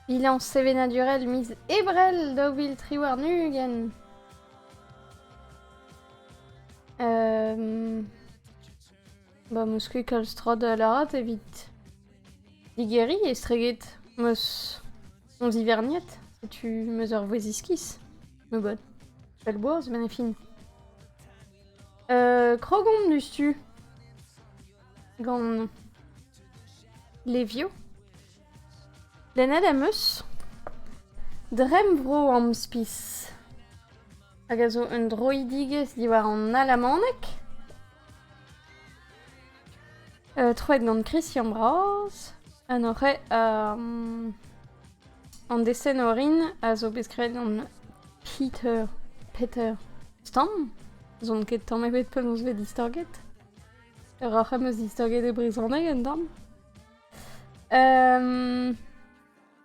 Bilan CV naturel mise Ebrel d'Ovil Triwar Nugen. Ba meus ket kalstrad a larat evit. Digeri e streget meus on hiverniet. Tu meus ur voeziskis. Me bon. Bel boaz ben e fin. Krogom nustu. Gant Levio. Lennet em eus. Drem vro am spiz. Hag a zo un droidigez diwar an alamanek. Troet gant Christian Braz. An oc'he an desen orin a zo beskred gant Peter Stam. Zon ket tamm ebet penaos vet istorget. Ur oc'he eus istorget e brezhoneg en tamm.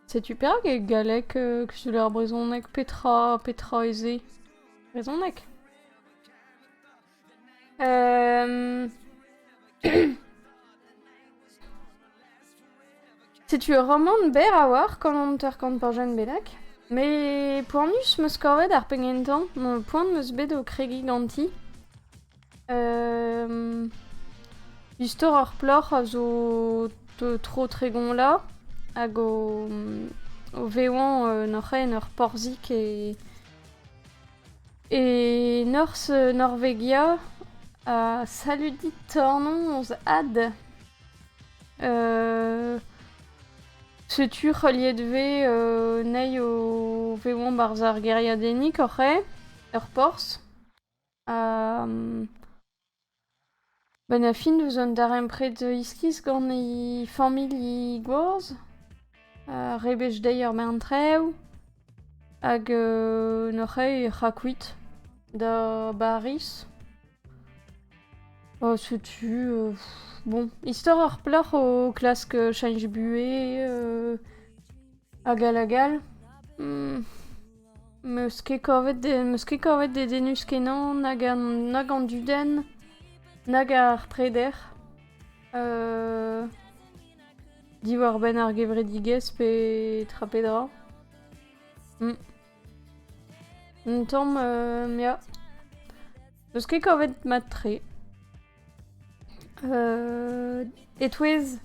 Setu perak e galek kustu ur brezhoneg petra eze brezhoneg. Setu ur roman ber a war kant ur kant parjen bennak. Me poanus meus kavet ar pengentan, poan meus bet o kregi ganti. Istor ar ploc'h a zo tro tregon la, hag o veoan n'oc'hen ur porzik e Norse Norvegia a saludit tornon oz ad. Setu c'holiet ve nei o veoan barz ar geriadennik oc'he, ur porz. Ben a fin eus un darempred iskiz gant e familh gwoz. Rebech dei ur mentrew. Hag n'oc'he e c'hakwit da Baris. Setu... bon, istor ar ploc'h o klask chanj bue a gal. Meus ket kavet de denus kenan nag an duden, nag ar preder. Diwar ben ar gevredigez pe trapedra. Un tamm, ya. Meus ket kavet mat tre. Etouez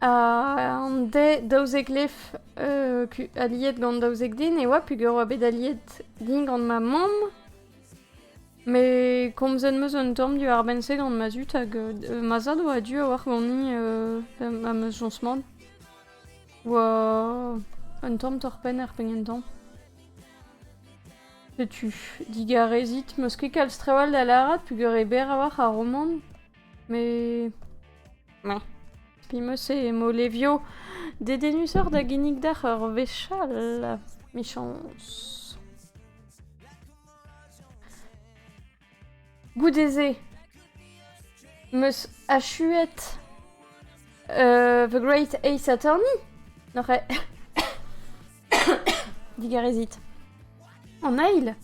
an daouzek lef aliet gant daouzek din e oa pug ur bet aliet din gant ma mamm. Me komzen meus un tamm du ar bense gant ma zut hag ma zad oa du a war gant ni ma meus jonsmant. Oa un tamm torpen ar pengentan. Setu digarezit meus ket kalstrewal da larat pug ur e ber a war ar roman. Me... Pi meus e mo levio dedenuseur da ginnig d'ar ur vechal michans. Goudeze meus achuet The Great Ace Attorney n'oc'he digarezit an eil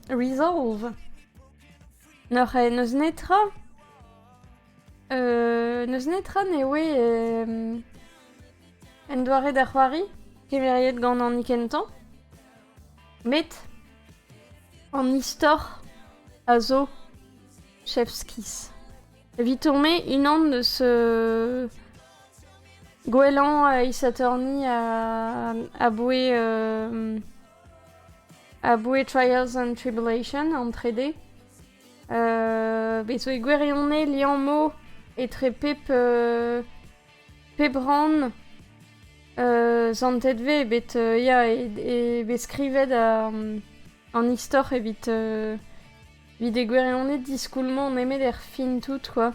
Resolve n'oc'he neus netra ne oe en doare da c'hoari kemeriet gant an ikentan met an istor a zo chefskis. Vitorme unan deus gwelan Ace Attorney a boe Trials and Tribulation an 3D. Bezo e gwerionne liant mo etre pebran zantet ve bet ya e skrivet an istor evit vid e gwerionne diskoulman emet er fin tout quoi.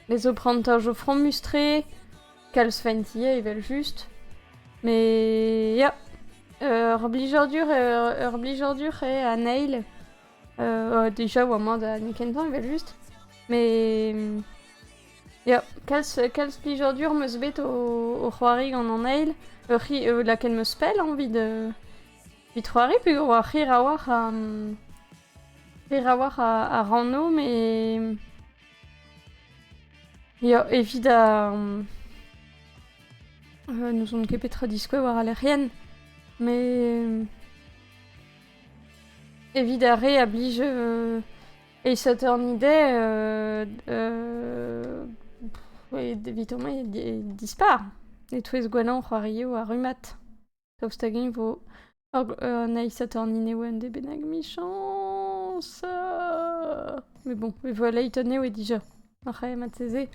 Bezo pranta jo front mustre kalz fentie evel just. Me ya ur blijordur e a neil. Deja oa mat a nikentan evel just. Me... ya, kalz plijordur meus bet o c'hoari gant an eil. Laken meus spell an vid c'hoari, pug oa c'hir a war a ranno, me... ya, evit Nous on ket petra disko war a l'erien. Mais... evit a re a blij Ace Attorney evit o me dispar. E touez gwanan c'hoario a rumat. Sauf stagin vo an Ace Attorney neo en de benag mi chance. Mais bon, e vo a leiton neo e dija. Ar e mat seze.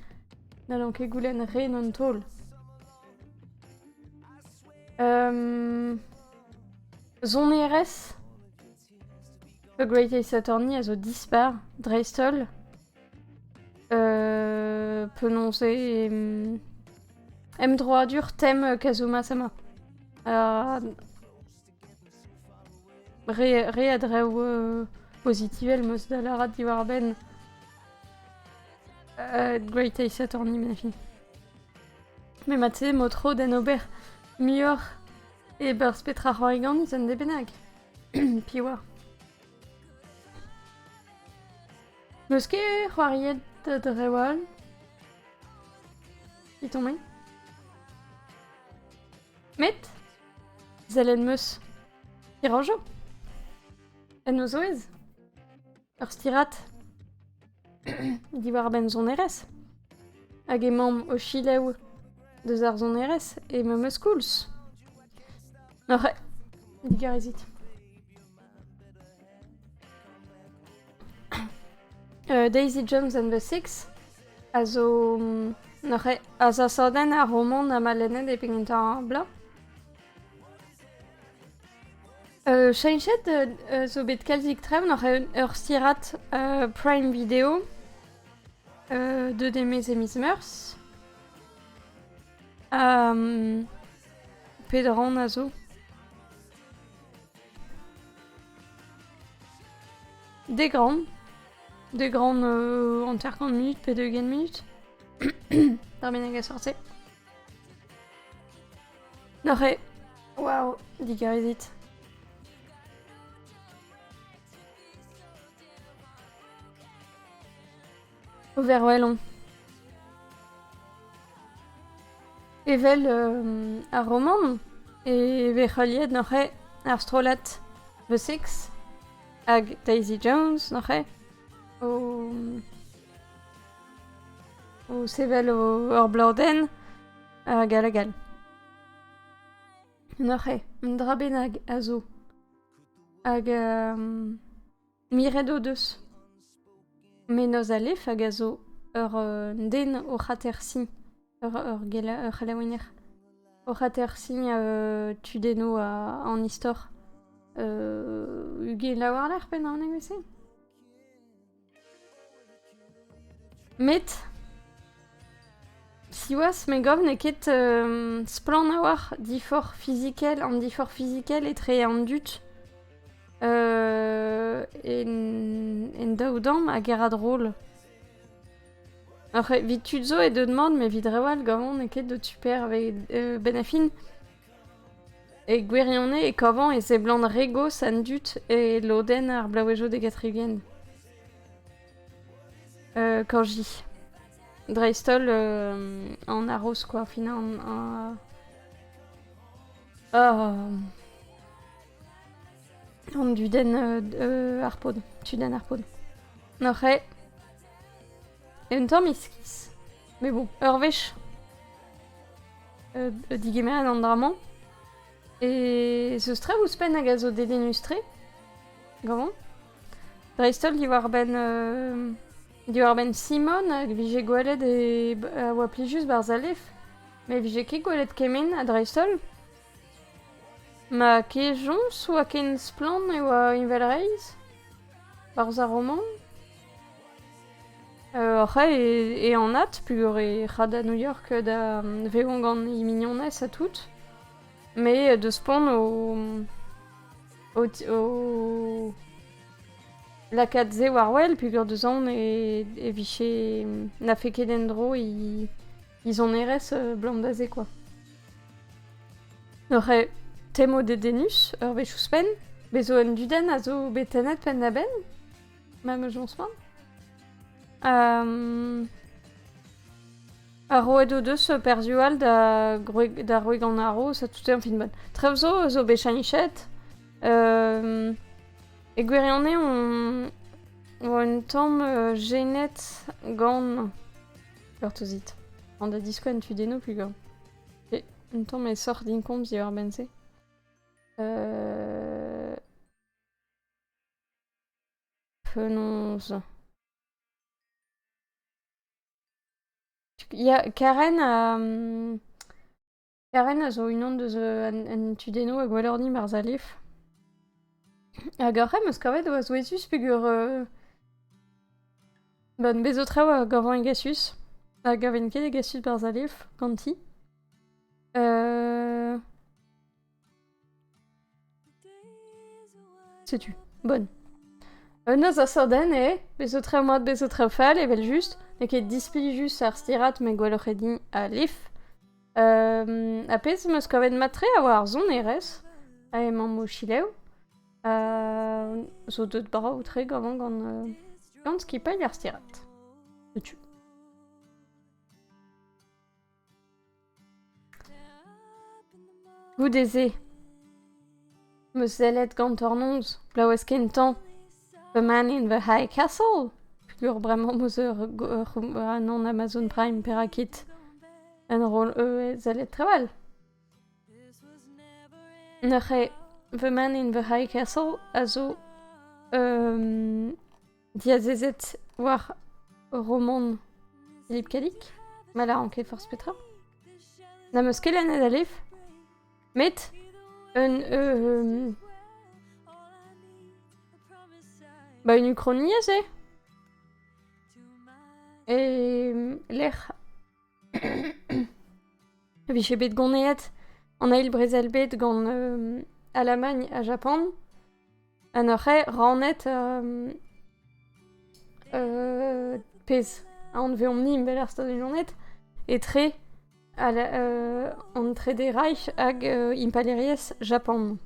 N'allons ket goulenn re non tol. Zon ERS The Great Ace Attorney a zo dispar, dreistol. Penonze M3 tem Kazuma Sama. Re a dreo positivel meus da larat diwar ben Great Ace Attorney benafin. Me matse motro den ober mior e beurs petra c'hoarigan izan de benag. Piwa. Meus ket c'hoariet da drewal. Itomé. Met zelen meus iranjo. En eus oez. Ur stirat. Diwar ben zon ERS. Hag e mamm o chilew deus ar zon ERS e me meus koulz. Noc'he, digarezit. Daisy Jones and the Six a zo... noc'he, a za saden a roman a malennet e pengentar bla. Chainchet zo bet kalzik trev noc'he ur stirat Prime Video de demez e miz meurs. Pedran a zo. Des grands en 50 minutes, pe 2 minutes. Dar benag a sorti. Noc'he, waouh, digarezit. Ober wellon. Evel a roman e vechaliet noc'he ar strolat The Six hag Daisy Jones noc'he o sevel ur blorden a gal a gal. Noc'he, un dra benag a zo hag miret o deus. Me noz a lef hag a zo ur den o c'hatersi ur c'halawiner. O c'hatersi tudeno an istor. Uge lawar l'ar pen an egose. Met siwas me gov ne ket splan a war difor fizikel an difor fizikel etre an dut en daoudam a ger a drôle. Après, vite tu zo et de demande, mais vite rewal gavon ne ket de super avec benafin. Et gwerione et kavan et se bland rego san dut et loden ar blaouejo de gatrigen. Kanji. Dreistol en arros quoi, fina en duden arpod, tuden arpod. Noc'he. Et un tamm iskis. Mais bon, ur vech. Digemeat an dramant. Et ce stra ouspen hag a zo dedenustre. Gavon. Dreistol diwar ben Simon hag vije gwalet e a oa plijus barzalef. Mais vije ket gwalet kemen a dreistol. Ma ket jons oa ken splan e oa invel reiz. Barz a roman. Et en at, pugur e c'had a New York da veon gant e mignonez a tout. Mais de spawn au lakad ze war well, pugur deus an e viche na feket endro ils ont ERS blanc d'aze quoi. Noc'he temo de denus, ur vech ouspen, bezo en duden a zo betanet pen da ben, ma me jonsman. Arroedo deus perdual da roig an aro, ça tout est un film bon. Trev zo bechanichet. E gwirionne on un tamm genet gant gortozit. An da diskoen tu deno plus gant. Et un tamm e sort d'inkomz di ur bense. Penonz. Karen a zo unan deus an tudeno a gwellorni mar zalef. Hag ar eus kavet oa zoezus peogwir ben bezo traoù a gavan egasus. A gaven ket egasus bar zalef, ganti. Setu, bonn. Neus a sordenn bezo traoù mat bezo traoù fall, evel just. Ne ket dispi just ar stirat me gwelloc'hedi a lif. A pez meus kavet matre a war ar zon erez. A emañ mo chilev. Zo deut brav tre gavan gant skipailh ar stirat. Setu. Gout eze. Meus zellet gant ur nonz, blaouez kentan. The Man in the High Castle. Ur bremañ meus an Amazon Prime perakit un rol zellet treval. N'oc'he The Man in the High Castle a zo diazezet war roman Philippe Cadic. Mala an ket force petra. Na meus kelenn ed alef. Met un une uchronie ze. Et l'air viche bet goneet an ail brezel bet gant Allemagne a Japan. An oc'he ranet pez. An veom nim bel ar stad unanet. Et tre an tre de Reich hag impaleriez Japan.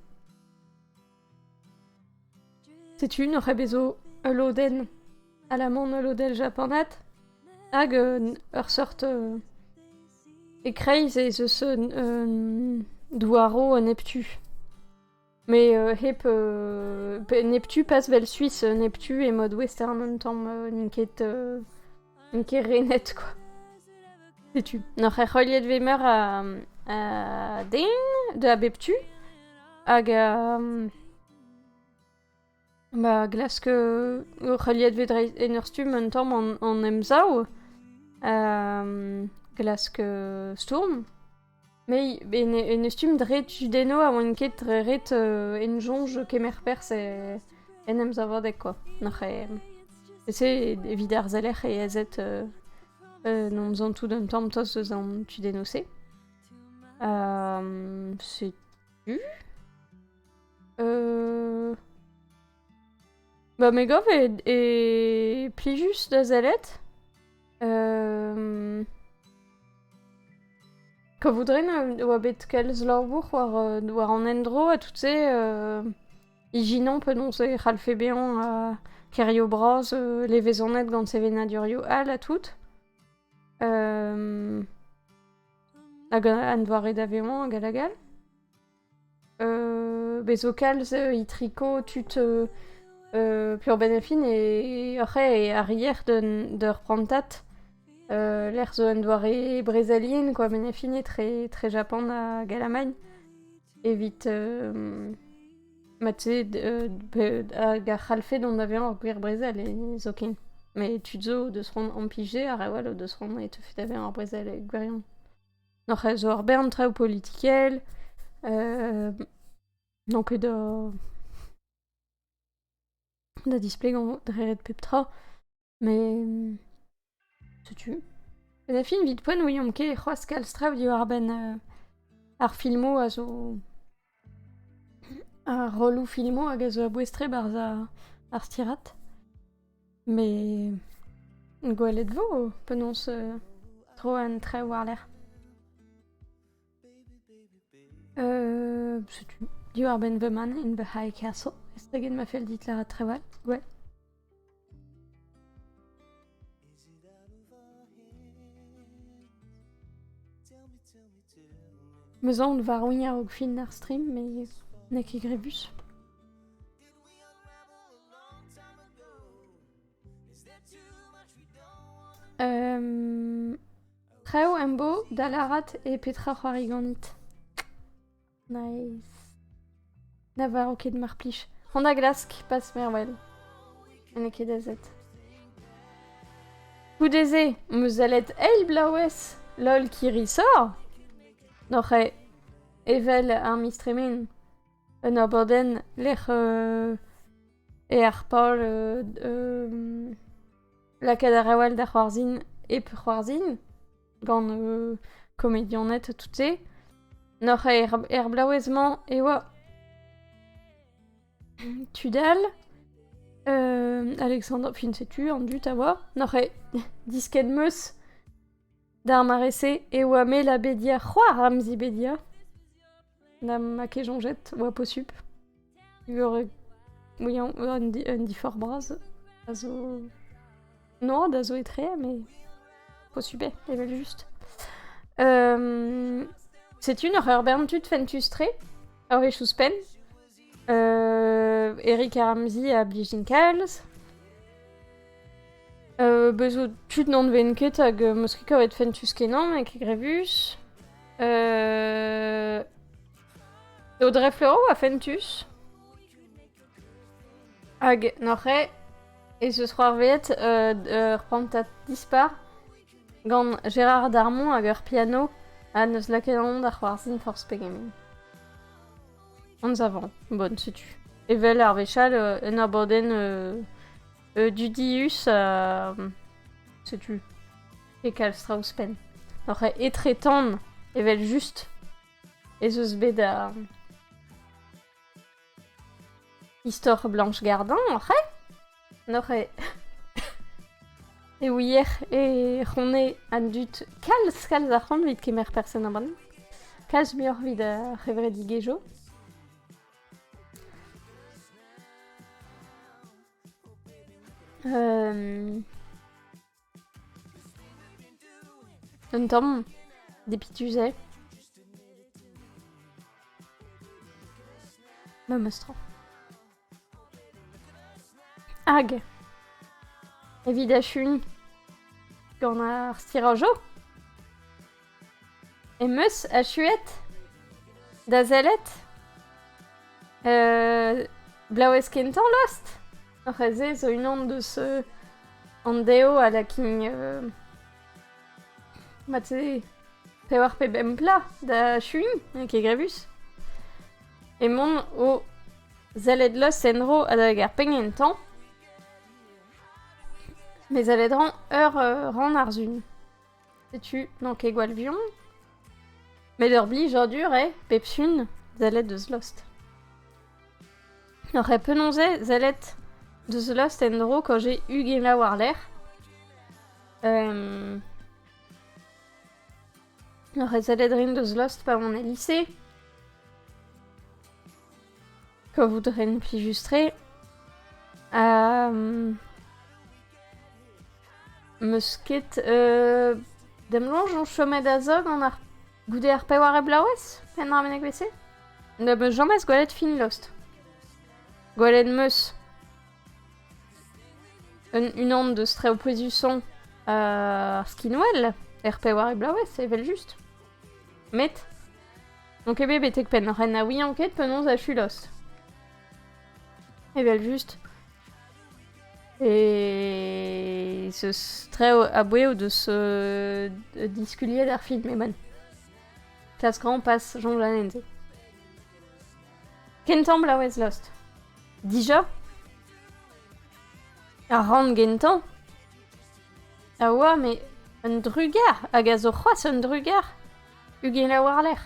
Setu n'oc'he bezo loden Allemande lodel Japanat hag ur sort ekreiz ez eus douaro Neptu. Mais hep Neptu pas vel Suisse, Neptu e mod western an tamm n'ket renet quoi. Setu. N'oc'he c'holiet vemer a den de a beptu hag ba glask c'holiet vedre en ur stum un tamm an emzao glask Sturm. Mais en stum dret judeno a oan ket ret en jonj kemer pers en emzavadek quoi. N'oc'he se evit ar zeler e ezet non zan tout d'un tamm tos eus an tudeno se. Setu. Ba me gov e plijus da zelet. Ka voudren oa bet kelz laour war an endro a tout se ijinon penons e c'halfe bean a kerio braz levezonet gant sevenadurio all a tout. Hag an doare d'aveon hag a lagal. Bezo kalz itriko tut pur benefin e arrière d'ur prantat l'air zo an doare brezalien quoi benefin e tre Japan a Galamagne evit matze hag a c'halfe dont d'aveon ar gwir brezel e zokin. Mais tu zo deus ron empije ar awal o deus ron e teufet d'aveon ar brezel e gwirion. N'oc'he zo ar bern traoù politikel non ket da display gant dreret pep tra. Mais setu. Benefin vit poen ouiom ket c'hoaz kalz traoù dio ar ben ar filmo a zo ar rolou filmo hag a zo a bouestre barz ar stirat. Mais gwelet vo penons tro an tre war l'air. Setu. Dio ar ben The Man in the High Castle. Estagen ma fel dit la treval. Ouais. Mezan var win au fin ar stream, mais nek e grebus. Treo embo, dalarat et Petra c'hoariganit. Nice. Na var o ket mar plij. Honda glask, pas merwell. En ket dazet. Goudeze, meuzalet eil blawes, lol ki risor. Noche, evel ar mistremen. Un aborden l'ech e ar pol la kadarewal da c'hoarzin e pe c'hoarzin. Gant komedionet tout se. Noche er blawezman e oa Tudal. Alexandre, fin setu, an dut a oa. Noche disket meus d'ar marese e oa me la bedia c'hoar amzi bedia. Na ma ket jonget oa possup. Ur un di for braz. A zo... Non, da zo etre, mais... Possup evel just. C'est une ur berntud fentus tre. Ur e chouspen. Eric Aramzi a blijin kalz. Bezo tud non ven ket hag moskika oet fentus kenan ek grevus. Audrey Fleuro a fentus. Hag noche e ce soir vet repantat dispar gant Gérard Darmon hag ur piano a neus lakenan d'ar c'hoarzin force pegamin. Anz avant, bon, setu. Evel ar vechal en aborden Dudius setu. E kal Strauss-Pen. Noche etretan evel just ez eus bet a... Histoire Blanche Gardin, noche. Noche... E ouier e c'honne an dut kalz ar c'hant vid kemer person abon. Kalz muioc'h vid a c'hevre digejo. Un tamm depituzet. Ma meustran. Hag. Evit a chun gant ar stirajo. E meus a chuet da zelet blawez kentan lost. Oc'h zo unan deus an deo a la kin mate pevar pe bempla da chun nek e grevus. E mon o zelet lost enro a da gar pengentan. Mais zelet ran ran ar zun. Setu nank e gwall vion. Met ur blij dur pep sun zelet deus lost. Oc'h e penonze zelet deus lost en dro quand j'ai eu la war l'air. Rezaledrin deus lost pa on e lycée. Quand vous dren pli justre. Meusket dem longe on chomet da zog on ar goude ar pewar e blawez pen ar menek vese. Da meus jammez gwalet fin lost. Gwalet meus un an de stre opozuson ar skinwell er pewar e blawez evel just. Met donc ebe betek pen ren a oui enquête penons a chu lost. Evel just. Et ce stre a boueo de ce disculier d'ar film eman. Klas grand passe Jean Janenze. Kentan blawez lost. Dija a ran gentan. Ah oa, mais un drugar hag a zo c'hoaz un drugar ugen la war l'air.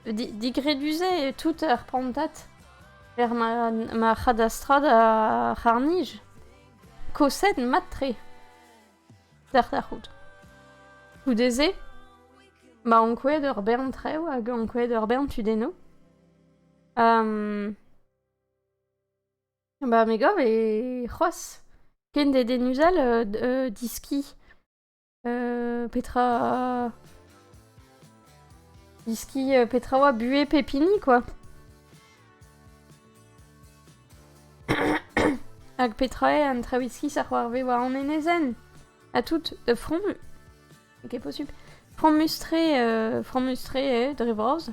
Digreduze tout ur prantat er ma c'hadastrad a c'harnij. Koset matre d'ar roud. Goudeze ma ankouet ur bern treo hag ankouet ur bern tudeno. Ba me gov e c'hoaz ken de denuzal diski Petra Iski Petrawa bué pépini, quoi. Hag Petrae an trawiski sa c'hoarve war an enezen. A tout, from... Ok, possible. From mustre dre broz.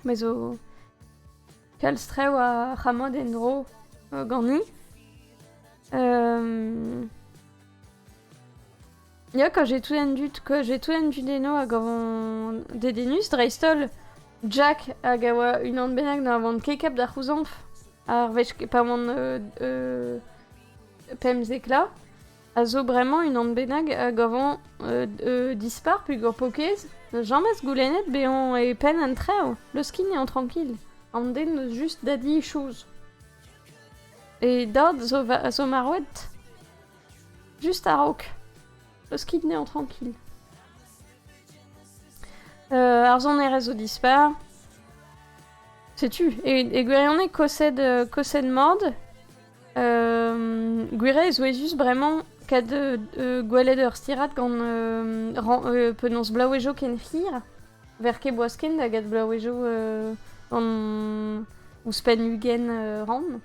Mais o... Kalstre oa c'hamod en dro gani. Ya, quand j'ai tout endu deno hag avon dedenus, dreistol Jack hag awa unan bennak na avon kekap da c'houzamp ar vech pa man pemz ekla. A zo bremañ unan bennak hag avon dispar pug ur pokez. Jammaz goulennet beon e pen an treo. Leus kin eo tranquil. An den neus just dadi chouz. Et dad zo marouet. Just a raok. Leus kin eo tranquil. Ar zon erez o dispar. Setu. E gwirionez koset mord. Gwire zo ezus bremañ kad gwelet ur stirat gant penons blaouejo ken fir. Ver ket boaz ken da gad blaouejo gant ouzpen ugen ran.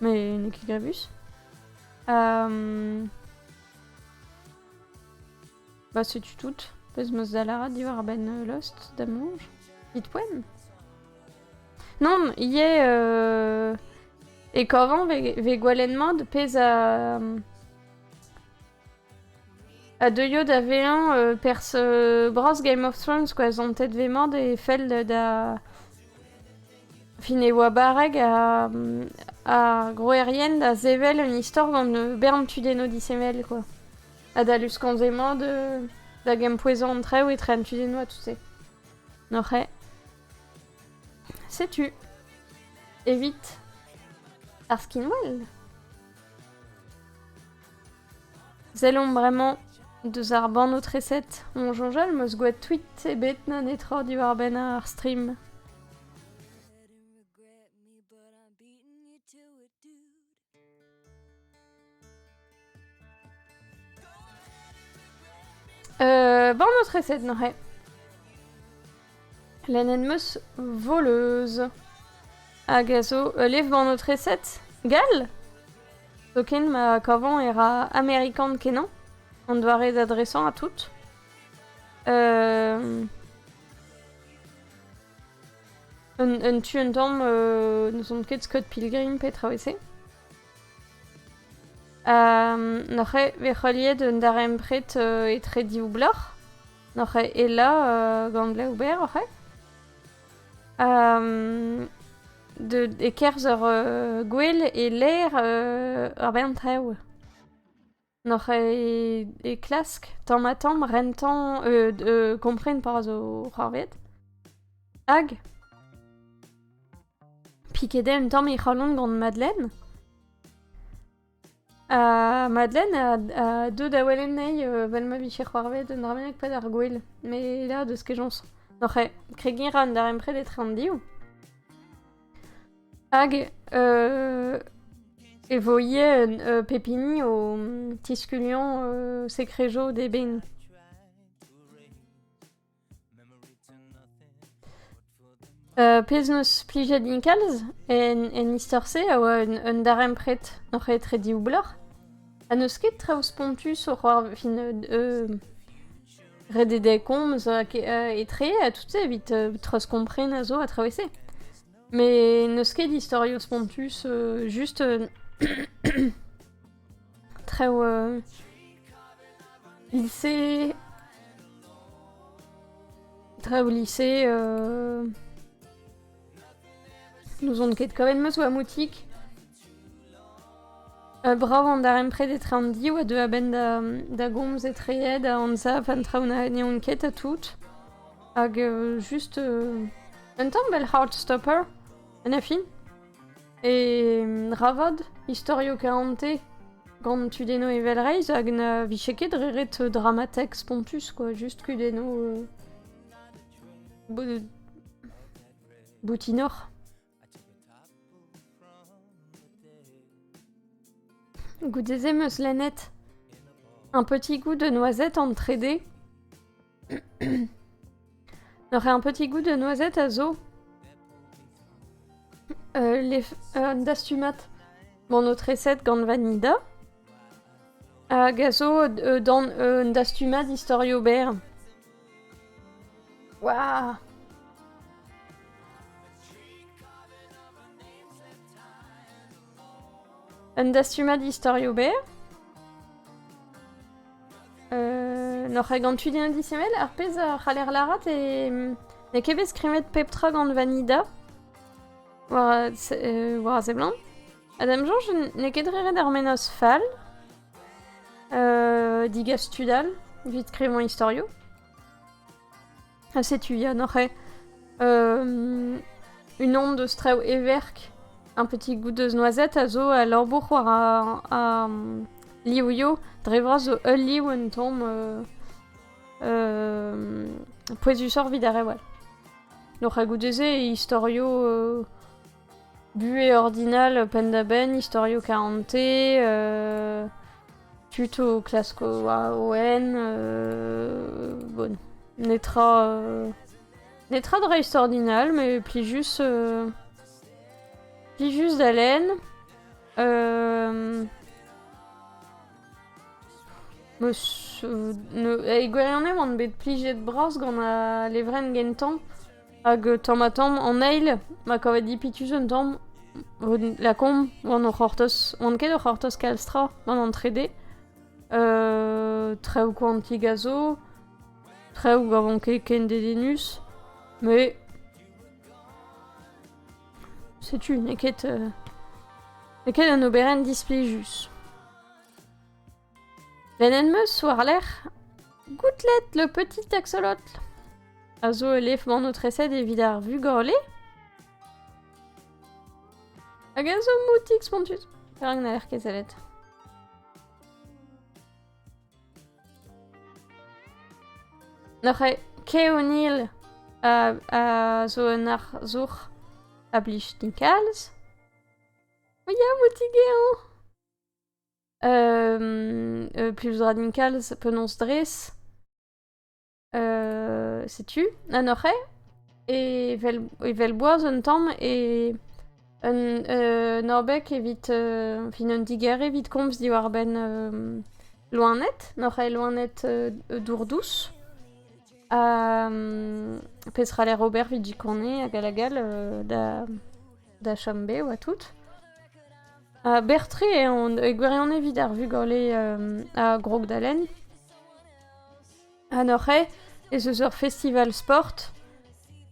Mais ne ket grevus. Bah setu tout. Pez meus da lara diwar ar ben lost da monj. Vit poen. Non, ie... E korvan ve gwelet mod pez a deuio da vean pers bras Game of Thrones, quoi. Zontet ve mod e fel da... Fin e oa barreg a groerien da zevel un istor gant bern tudeno disemel, quoi. A da luskan ze mod da gem poezon an treo e tre an tudeno a tout se. Noc'he. Setu. Evit. Ar skinwell. Zelom bremañ deus ar ban o treset. On jonjal meus gwaet tweet e bet nan etror diwar ben ar stream. Ban o treset n'oc'he. Lennet meus voleuse. Hag a zo lev ban o treset. Gal? Token ma kavan era amerikan kenan. On doare d'adresan a tout. Un tu un tamm nous on ket Scott Pilgrim pe traoese. N'oc'he ve c'holiet un darem pret etre diou bloc'h. N'oc'he ela gant le ober oc'he. E kerz ur gwell e ler ar ben treo. N'oc'he e klask tamm rentan kompren par zo c'hoarvet. Hag pikede un tamm e c'halon gant Madeleine. Madeleine a deux da welenei vel ma biche c'hoarvet un dramenek ped ar gwell. Me la deus ket jons. N'oc'he kregin ran darem pred etre an diou. Hag e voie pepini o tiskulion sekrejo de ben. Pez neus plijet dinkalz en istorse a oa un darem pret n'oc'he etre diou bloc'h. A neus ket traoù spontus o c'hoar fin redede komz etre a tout se evit treuz kompren a zo a traoese. Mais neus ket historio spontus just treo lycée nous on ket kavet meus oa moutik brav an darem pred etre an di oa deus a ben da gomz etreed a an sa fan traoù na neon ket a tout hag just un tamm bel Heartstopper en a fin e ravod historio kaante gant tudeno evel reiz hag na vicheket reret dramatek spontus, quoi. Just kudeno boutinor. Goudeze meus lennet. Un petit goût de noisette en trédé. On aurait un petit goût de noisette à zo. Dastumat. Bon, notre recette gant vanida. Gazo dans dastumat historio ber. Waouh. Un dastumat historio ber. N'aurait gant tu din dissemel ar pez ar c'haller larat et ne kebez skrimet peptra gant vanida. War ze blanc. Adam Jean, ne ket dre ar menos fall. Digas tudal, vite crémon historio. Ah, c'est-tu, y a n'aurait une onde de streu everk, un petit goût de noisette à zo à l'orbour war à liouyo, drevra zo liou un tom poesusor vidarewal. N'aurait goût de historio bué ordinal pendaben, historio 40, tuto clasco ON, bon. Netra de race ordinal, mais plus juste d'haleine. Egwerianem an bet plijet bras gant a levren gentan hag tammatam an eil ma kavet dipitus un tam la kom oan o c'hortoz oan ket o c'hortoz kalstra gant an 3D treu quantigazo treu gavon ket ken dedenus mais setu neket an oberen displijus. L'ennemeuse war l'air Gouttelette, le petit axolotl. Azo elef man notre essai des vidar vu gorlé. Agazo moutik spontus. Perang na l'air kezelet. N'aurait keonil a zo un ar zour a blich dinkals. Oya moutigéan. Plus radinkals penons dres. Sais-tu? Un oreille et vel boaz un tam et un Norbec evit fin un digare evit komz di war ben loanet, n'oreille loanet dourdous. Pesra l'air Robert vit di cornet a galagal da chambe ou à tout. Bertré et on egwerion evit ar vu gorlé a grog d'alen. An oreille et ce festival sport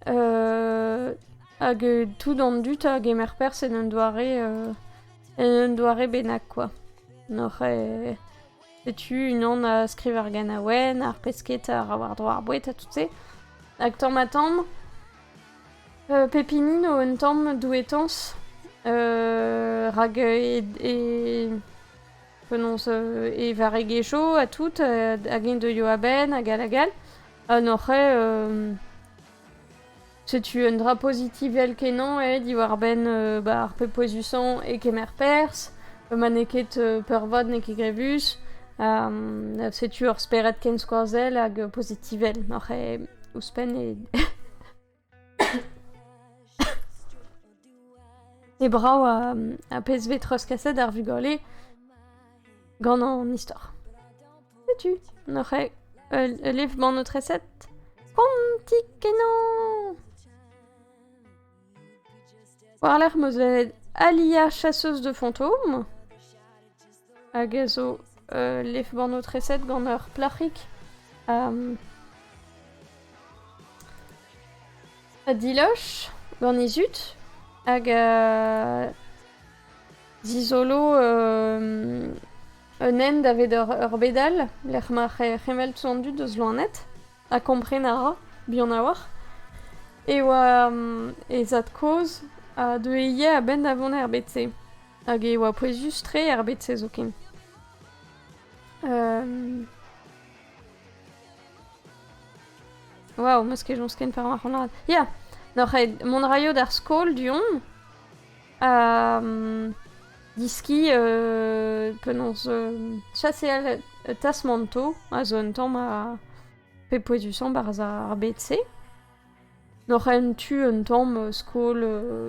hag tout dans dut hag emer pers en un doare benak quoi. N'aurait tu une on a skriver ar ganawen, ar pesket ar avoir droit ar bouet a tout se. Hag tammatam pepinin o un tam douetans rag et penons e varegecho a tout hag en de yo a ben hag alagal. N'aurait c'est-tu un drap positif el kenan et di war ben ar pe poesusan e kemer pers maneket pervod ne ke grevus c'est-tu ur speret ken skoazel hag positivel n'aurait ouspen et e brao a PSV troskased ar vugolé gant an histoire. C'est-tu n'aurait lev ban notre recette quanti kenan. War l'air meuzet Alia chasseuse de fantômes. Agazo lev ban notre recette gant ur plachik a diloch gant izut hag zizolo un end avait ur bedal, l'er ma c'hemel tsoandut deus loanet, a komprenara, bihan a war. E oa zat koz a de eie a ben davon er betse. Hag e oa poezus tre er betse zo ken. Waouh, meus ket jons ken per mar c'hoant lad. Ya, n'oc'h mon raio d'ar skol dion diski penons chasseal tasmanto a zo un tamm a pe poezusan barz ar betse. Noch un tu un tamm skol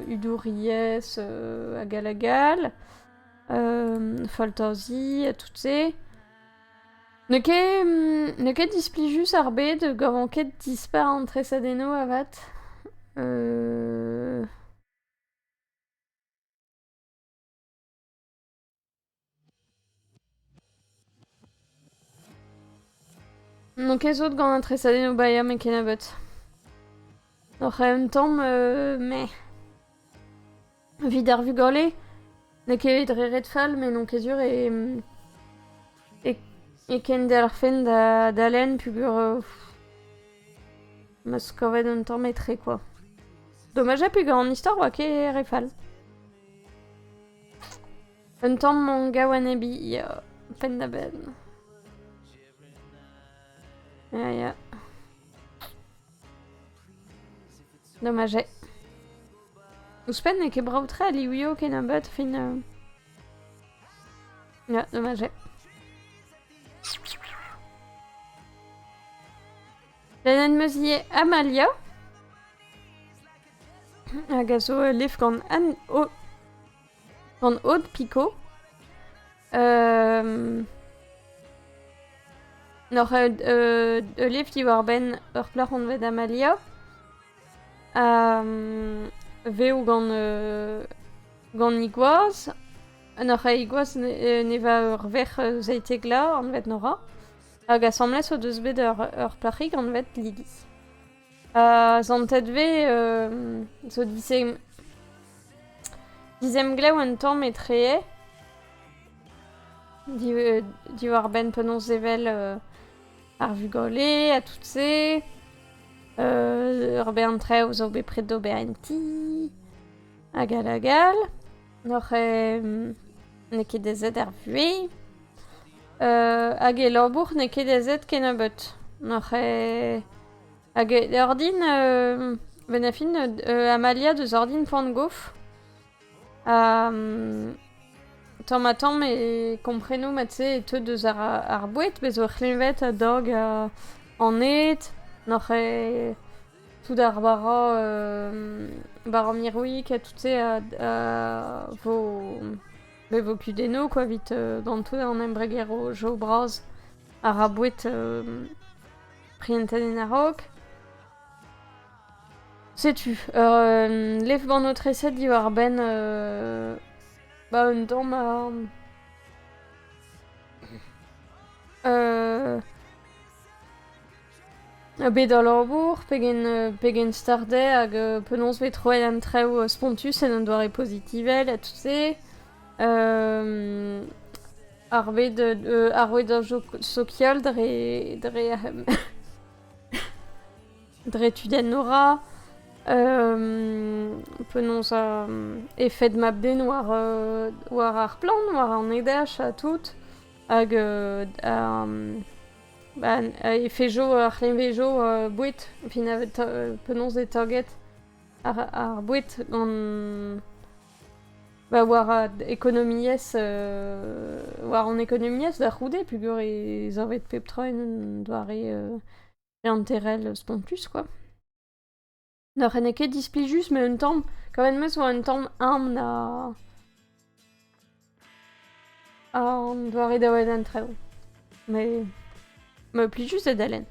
udouriez a galagal, faltazi, a tout se. Ne ket displijus ar bet gant an ket dispar an tresadeno avat. Non ket zot gant an tresadeno baia me ken abot. Noch un tamm, meh. Vid ar vugale, ne ket dre red fall, mais non ket sur e ken der fen da len pugur mas kovet un tamm etre, quoi. Dommage a pugur an istor oa ket re fall. Un tamm manga wannabe, ya, pen da ben. Ya. Dommage. Ouspen ne ket braoutre a liwio ken abot fin... Ya, dommage. Lennet meuzie Amalia. Hag a zo lev gant Od Pico. Noch lev di war ben ur plac'h on vet Amalia. Veo gant igwaz. Noch a igwaz ne va ur vec'h zeitegla an vet Nora. Hag a samles o deus bet ur plac'hig an vet Lili. Zantet ve zo dizem glav un tamm etre. Di war ben penaos evel ar vugale, a tout se. Ur be an treo zo bet pret d'ober en ti. Hag a gal. Noch ne ket dezet ar vue. Hag e labour ne ket dezet ken abot. Noch hag ur din ben a fin Amalia deus ur din poan gof. Tamm a tamm e kompreno mat se e teu deus ar bouet bez ur c'hlevet a dog an aet. Noch tout ar bara mirouik a tout se vo kudeno, quoi, vit gant tout an embreger jo braz ar bouet prientet en a-raok. Setu, lev gant o treset di war ben un tamm bet da labour, pegen starde hag penaos vet troet an treo spontus en an doare pozitivel a tout se. Ar roet ar sokial dre tuden Nora. Penaos efed map den war ar plan, war an edach a tout. Hag efejo ar c'hlenvejo bouet, fin avet penaos e taget ar bouet gant... war ekonomiez war an ekonomiez da c'houde pugur e zavet pep troen doare enterrel spontus, quoi. N'or en ket displijus, mais un tamm kavet meus war un tamm arm an doare daouet an treo. Mais plijus e dalen.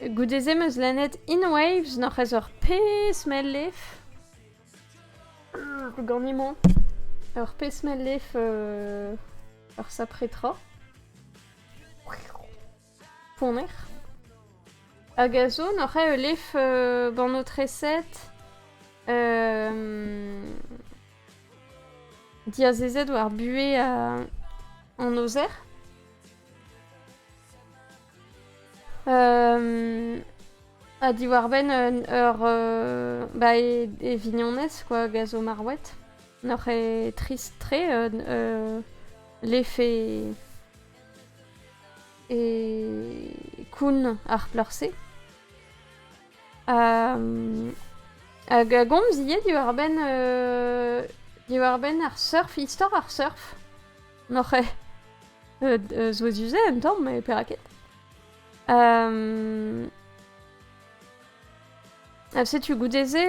Goudezem eus lannet In Waves, noch ez ur pe-smell leaf. Ganimon. Ur pe-smell leaf ur sapretra. Poner. Hag a zo, noch e leaf gant o treset. Diazezet war bué an ozer. A di war ben e vignonez, quoi, gazo marouet. N'oc'h e trist tre leaf e koun ar pleurse. Hag a gomz ie di war ben ar surf, istor ar surf. N'oc'h zo eus uze un tamm, me peraket. Setu goudeze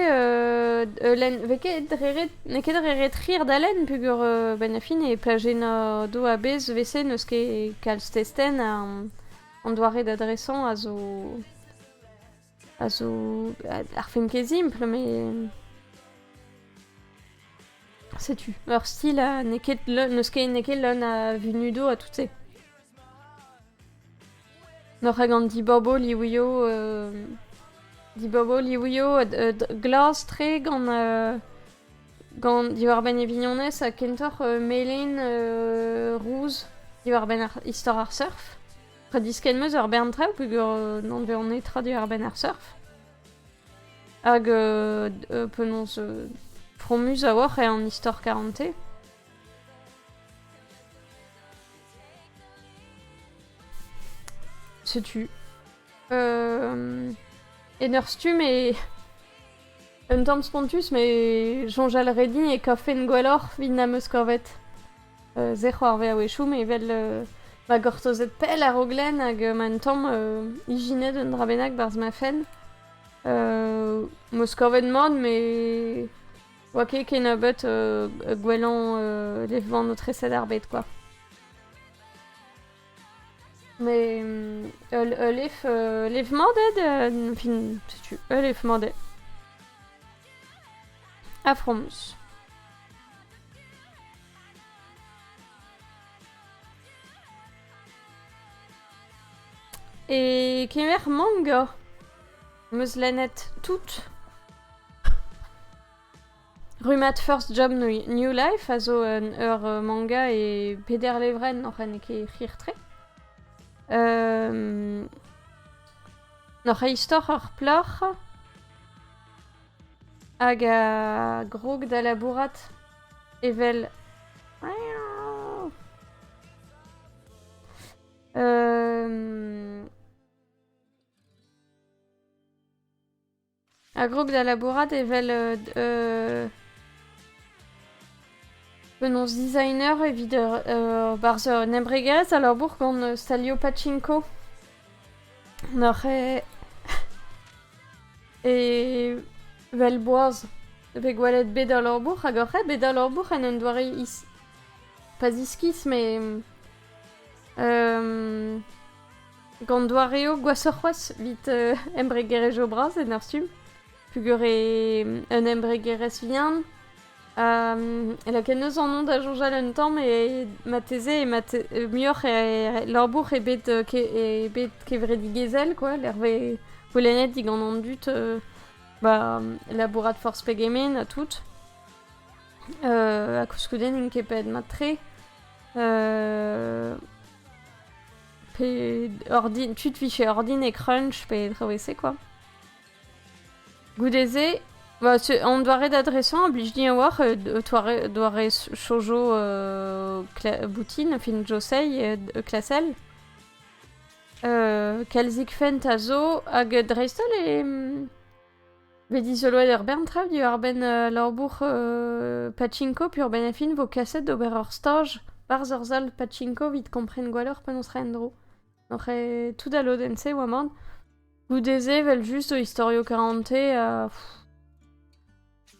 len neket rire d'alen pugur ben afin e plagena do a bez vese neus ket kalz testen an doare d'adresan a zo ar fin ket simple mais setu ur stil a neus ket neket leun a vunudo a tout se nor hag an dibobo liwio glas tre gant diwar ben e vignonez a kentor melin rouz diwar ben istor ar surf. Predisken meus ur bern traoù pugur non ve on etra diwar ben ar surf. Hag penons fromus a war e an istor 40. Setu. En ur stum e un tamm spontus mais jonjal redin e kafen gwellor vin na meus korvet. Zec'h ar ve a wechou mais vel ma gortozet pell ar oglen hag ma un tamm ijinet un drabennak barz ma fen. Meus korvet mod mais oa ket ken abet gwellan levman o treset ar bet quoi. Mais lev mandet fin setu lev mandet a fromus. Et kemer manga meus lennet tout Rumat First Job New Life a zo ur manga e peder levren n'oc'h en ket c'hir tre. N'oc'h e istor ur ploc'h hag a grog da labourat evel a grog da labourat evel penons designer evit barz nembregerez a labour gant Stalio Pachinko. N'oc'h e vel boaz pe gwalet bet a labour hag oc'h bet a labour en un doare pas iskis mais gant doareo gwasoc'hoaz vit embregerez o braz en ur stum pugur un embregerez vihan. La ken eus an on da jonjal un tamm e ma teze e muioc'h e labour e bet kevredi gezel quoi, l'herve volenet dig an dut labourat force pegemen a tout. A kouskudenn in kepet mat tre. Pe ordin, tud fiche ordin e crunch pe trawese quoi. Goudeze, on doare d'adresan, blij di a war, doare chojo boutin, fin josei klasel. Kalzik fent a zo, hag dreistol vedi zoloet ur bern trav di ar ben labour pachinko pur ben a fin vo kaset d'ober ur staj barz ur zal pachinko vit kompren gwalor penons rendro. N'oc'h e tout a lodense oa man. Goudeze vel just o historio 40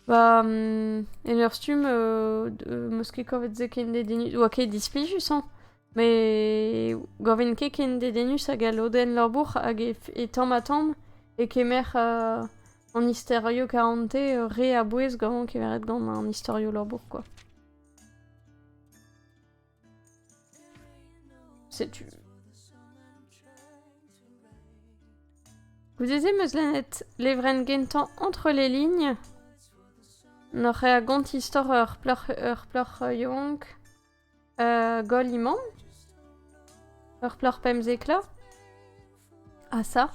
en ur stum meus ket kovet ze ken dedenus oa ket displijus mais goven ket ken dedenus hag a loden labour hag e tamm a tamm e kemer an historio 40 re a bouez gant kemeret gant an historio labour quoi. Setu. Goudeze meus lennet levren gentan entre les lignes. N'oc'h a gant istor ur ploc'h yonk gol imam. Ur ploc'h pemzekla. A sa.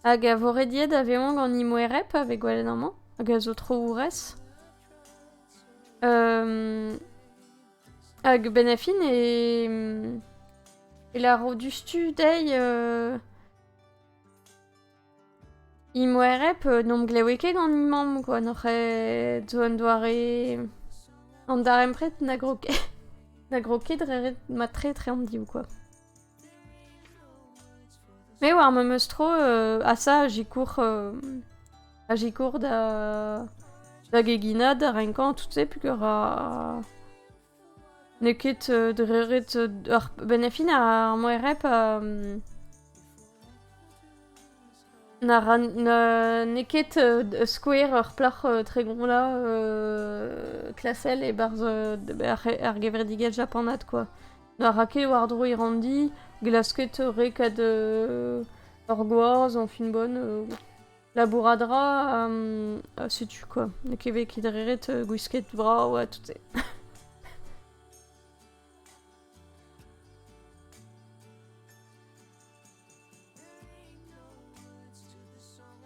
Hag a vorediet a veon gant imoerep avek gwalet amañ. Hag a zo tro ourez. Hag ben a fin e la rodustu dei imoerep nom gleweke gant imam quoi. N'oc'h e zo an doare an darem pret na gro ket ret mat tre an div quoi. Mais war me meustro à ça j'y cours da geginad renkan tout ça puis ra neket dreret benefin a moerep na neket square plach très gros là classel et barz ar gevredigel japonat quoi. Na rake wardro irandi glasket rekad orgoaz en fin bonne labouradra sais-tu quoi. Nekeve kidreret gwisket bra ouais tout est.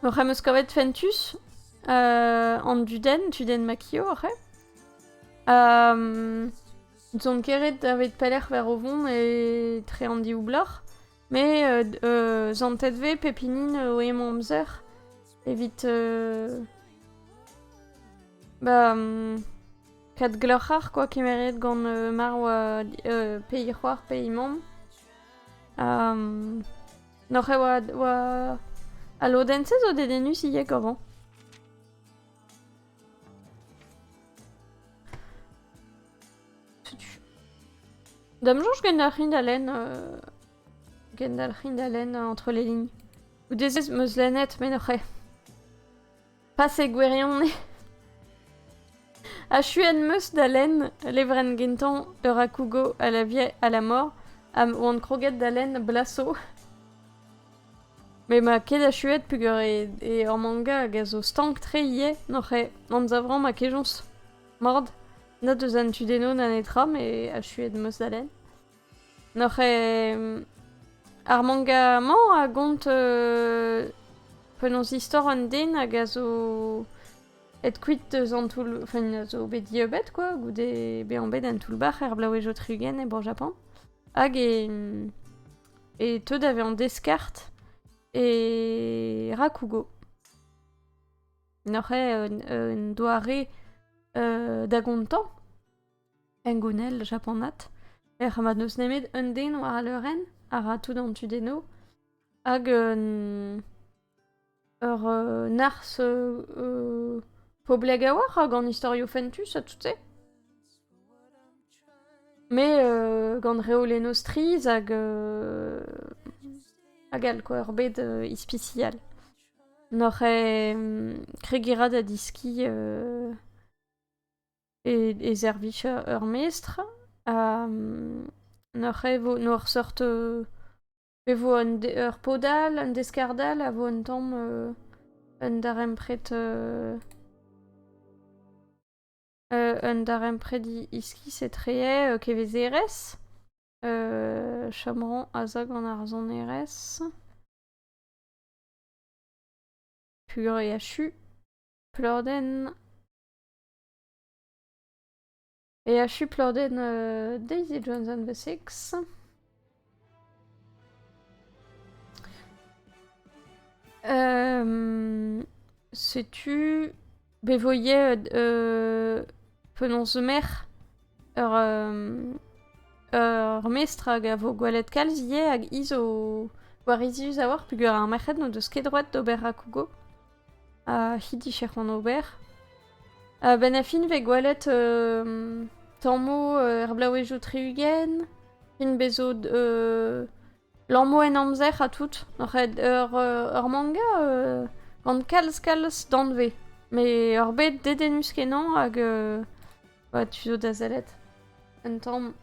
Oc'h eus kavet fentus an duden makio oc'h zon keret davet pelec'h ver o vont e tre an dioublac'h mais zantet ve pepinin o emañ amzer evit kat gloc'har quoi kemeret gant mar oa pei c'hoar pei mamm n'oc'h oa a lodense zo dedenus iek avant. Damjouj gendalc'hin d'alen entre les lignes. Ou dezez meus lennet mais n'oc'h pas e gwerion ne. A chuen meus d'alen levren gentan ur akougo à la vie à la mort ou an kroget d'alen blaso. Mais ma ket a chuet pugur e ur manga hag a zo stank tre ie n'oc'h an zavran ma kejons mord not eus an tudeno nanetra mais a chuet meus d'alen. N'oc'h ar manga man a gont penons istor an den hag a zo et kuit eus an tout enfin a zo bet diebet quoi goude be an bet an tout bach er blaouejo trugen e bor Japan hag e teud ave an deskart et rakugo. N'oc'h un doare da gontan en gonel japonat ma neus nemet un den war a leuren a ra tout an tudeno hag ur nars pobleg a war hag an historio fentus a tout se. Mais gant reoleno striz hag al quoi ur bet ispicial. N'oc'h kregira da diski e zervich ur mestr n'oc'h vo sort vo ur podal, un deskardal a vo un tamm un darempret iski setreie kevez erez chamran a zag an ar zon erez pugur e a chu plorden et a chu plorden Daisy Jones and the Six. Sais-tu bevoye penons mer ur mestre hag a vo gwalet kalz ie hag izo war izius a war pugur ar merc'hed no deus ket droet d'ober rakugo a hidi cher an ober ben a fin ve gwalet tammo ur blaouejo triugen fin bezo l'ammo en amzer a tout ur manga gant kalz danve mais ur bet dedenus kenan hag tu zo da zalet un tamm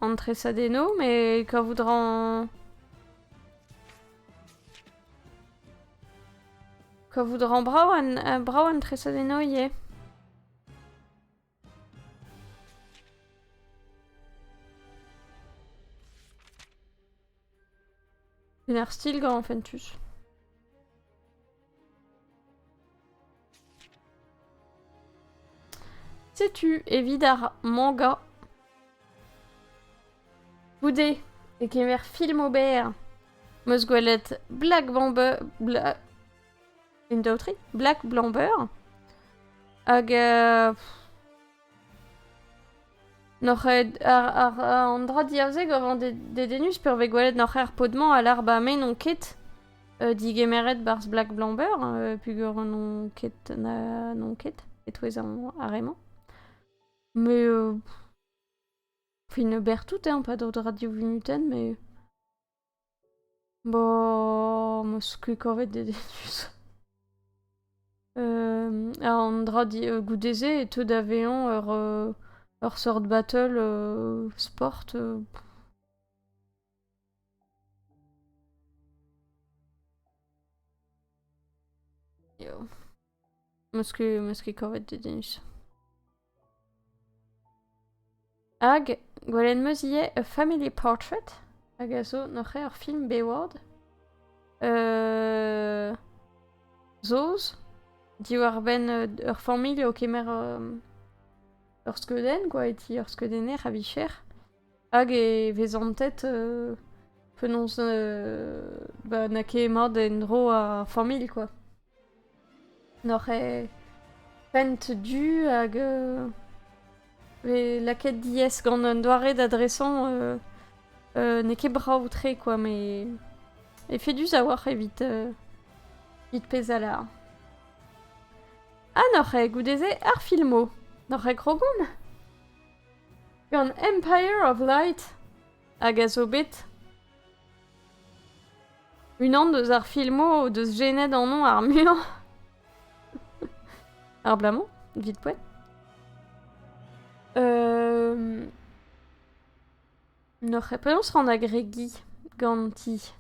an tresadeno mais ka voudran brao an tresadeno ie. Un ar stil gant fentus. Sais-tu evit ar manga goude e kemer film ober meus gwelet Black Blamber une d'autri Black Blamber hag An dra diaouzeg avant dedenus purve gwelet noc'h ar podman a l'ar ba men on ket digemeret barz Black Blamber, pugur non ket non ket, etouez ar emañ. Mais fin bertout, pas d'autre radio vinuten, mais bon, meus ket kovet dedenus. An dra goudeze et tout d'aveon ur sort battle sport. Yo. Meus ket kovet dedenus. Hag, gwelet meus ie A Family Portrait, hag a zo noc'h ur film bewad. Zoz, diwar ben ur familh o kemer ur skeudenn, quoi, eti ur skeudenner a vicher. Hag e vezantet penaos na ket mat en dro a familh, quoi. Noc'h e pent du hag laket diez gant un doare d'adresan ne ket brav-tre, quoi, mais e fedus a war evit pez a la. Noc'h e goudeze ar filmo. Noc'h e krogoun. Gant Empire of Light hag a zo bet. Unan deus ar filmo deus jenet an non ar muiañ. Ar blamon, vit poet. Noc'h e penaos ran a gregi ganti.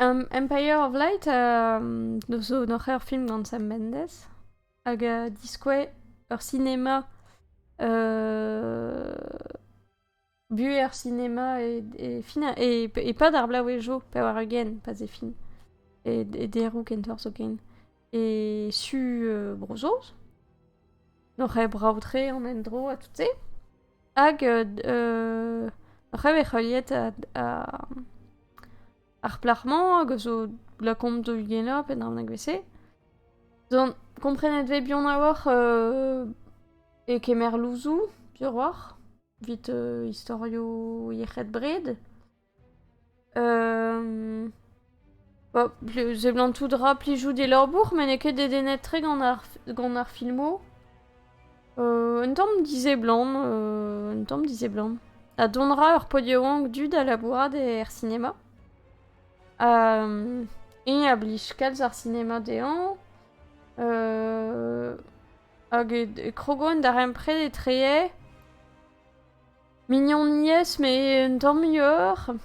Empire of Light zo noc'h ur film gant Sam Mendes hag a diskouez ur cinéma bu ur cinéma e pad ar blaouejo pe war eugen, pas e fin. E derou kentor zo ken. E su brozoz. Noc'h e brav-tre an endro a tout se. Hag noc'h e vecholiet ar plarman hag zo la komp do ugena pen ar nag vese. Zon komprenet ve bihan a war e kemer louzou, piur war, vit historio yechet bred. Ze blantou dra plijou de lorbour, men e ket dedenet tre gant ar filmo. Un tamm dize blan, A donra ur podioang dud a labourad er cinéma. A blij kalz ar cinéma dean. Hag e krogoen d'ar empred e treie. Mignon niez, mais un tamm mieux.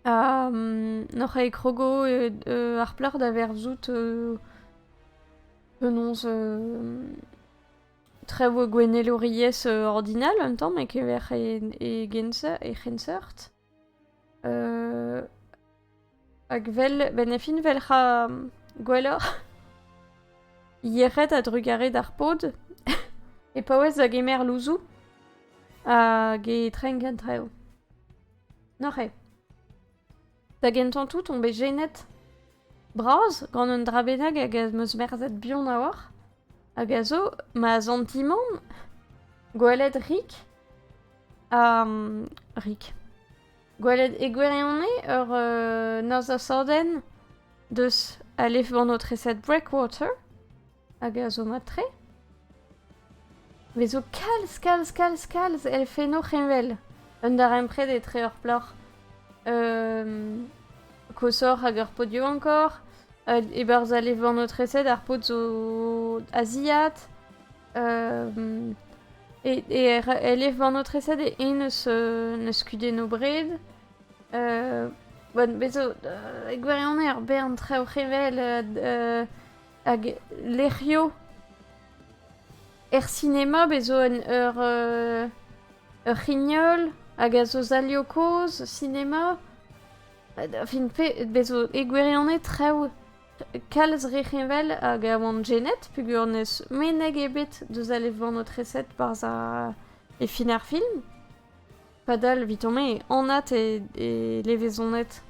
Noc'h e krogo ar plar da verzout penaos trevo gweneloriez ordinal un tamm, e kever e gensert. Hag ben e fin vel ra gwelloc'h yechet a drugare d'ar pod e paouez da gemer louzou hag e trenk an treo. Noc'h e. Da gentantou tombe jenet braz gant un dra bennak hag a meus merzet bihan a war. Hag a zo, ma zantimant gwelet rik rik. Gwelet e gwerionne ur noz a sorden deus a lev gant o treset Breakwater hag a zo mat tre. Ve zo kalz el feno c'henvel. Un dar empred e tre ur plor kosor hag ur podio ankor. E barz a lev gant o treset ar pod zo aziat. E lev gant o treset e neus kudeno bred. Bezo, e gwerionne ur bern tre o c'henvel hag lec'hio er cinéma bezo ur rignol hag a zo zalio koz cinéma. Fin bezo e gwerionne treo kalz rec'henvel hag a oant jenet pugur neus meneg ebet deus a lev gant o treset barz e fin ar film. Padal vitomme anat e levezonet.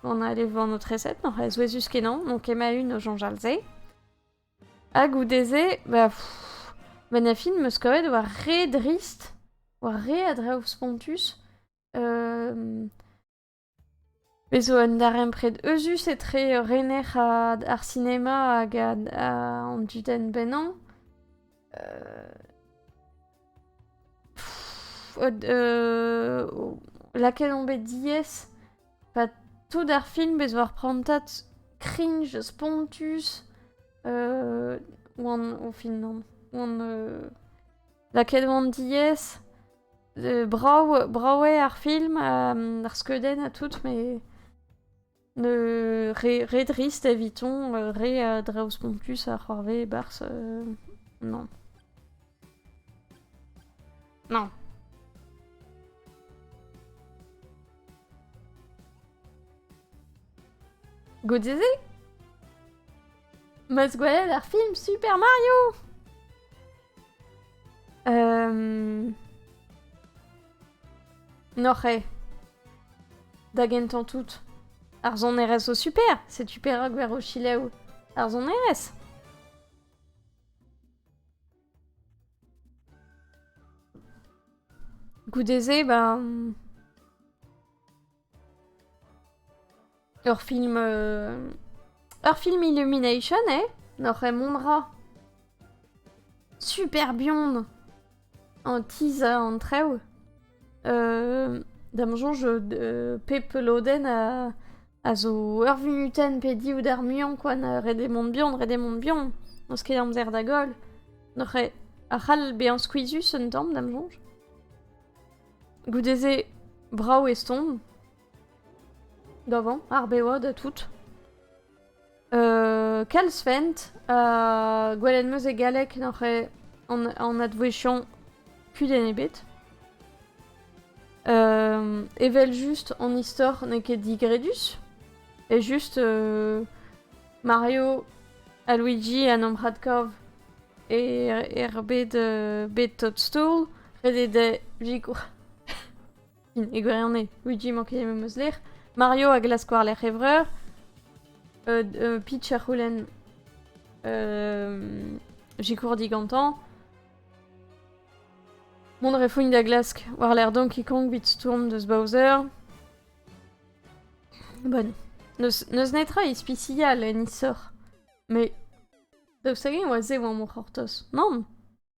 on a allé voir notre recette, noch es Wesus kenan, donc Emma une au Jean Jalze. A goudeze, ben a film meus kavet war re drist, war re adreus pontus. Bezo an darem pred eusus etre rener ar cinéma hag an duden benan. Laquelle on bet dies, pas tout d'ar film bezo ar prantat cringe, spontus, ou film non, laquelle on dies, brawe ar film, ar skeudenn a tout, mais re drist eviton, re draus pontus ar c'hoarve bars, non. Non. Godeze? Mas gwelet ar film Super Mario! Noc'he. Da gentan tout. Ar zon erez o super! C'est super a gwer o chileou. Ar zon erez! Goudeze, ben... Ur film Illumination, n'aurait monra. Super biond. En tease en treu. Dam jonge pep loden a zo ur vunuten pedi ou d'ar muion, quoi, na redemont bion. N'os ket amzer da gol. N'aurait a c'hall be an squeezus un tamm, dam jonge. Goudeze brao eston. Gavan, ar bewad a tout. Kalsvent, gwelet meus e galek n'oc'he an advouechion kudenn ebet. Evel just an istor ne ket digredus. Et juste Mario a Luigi an Ambradkov et bet Toadstool. Redede Jigo. E gwerianne, Luigi manket meus ler. Mario a glaskoar l'er evreur. Peach a c'houlenn jikour digantan. Mont refouign da glask war l'er Donkey Kong bit Storm deus Bowser. Bon. Neus netra ispicial en isor. Mais daoust hag oa ze oa mor c'hortoz. Non.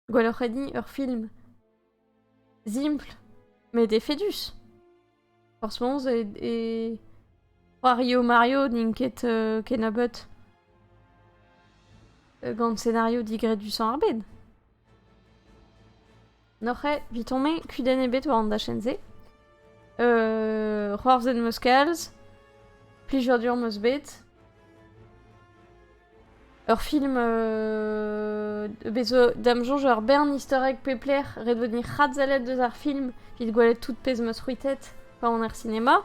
Gwelloc'h edi ur film. Simple. Mais defedus. Forcément, et Mario n'inket kenabut gant scénario digredus an arbed. N'oc'he, vitonme kudenn ebet war an da chenze. C'hoarzen meus kalz, plijour meus bet. Ur film bezo dam jonge ur bern easter egg pepler red vodni c'hadzalet deus ar film vit gwalet tout pez meus ruitet pa an ar cinéma.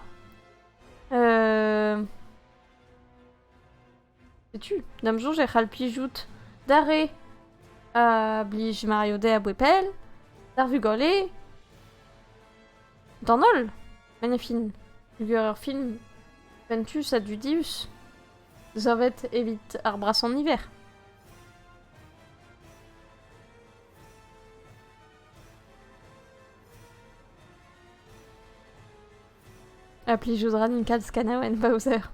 Sais-tu, dam jonge c'hall plijout dare a blij Mario de a bouepel, d'ar vugale, d'an ol, men e film. Ur film ventus a du dius. Zavet evit ar bras en hiver. A plijoudra n'in kalz kanaouenn Bowser.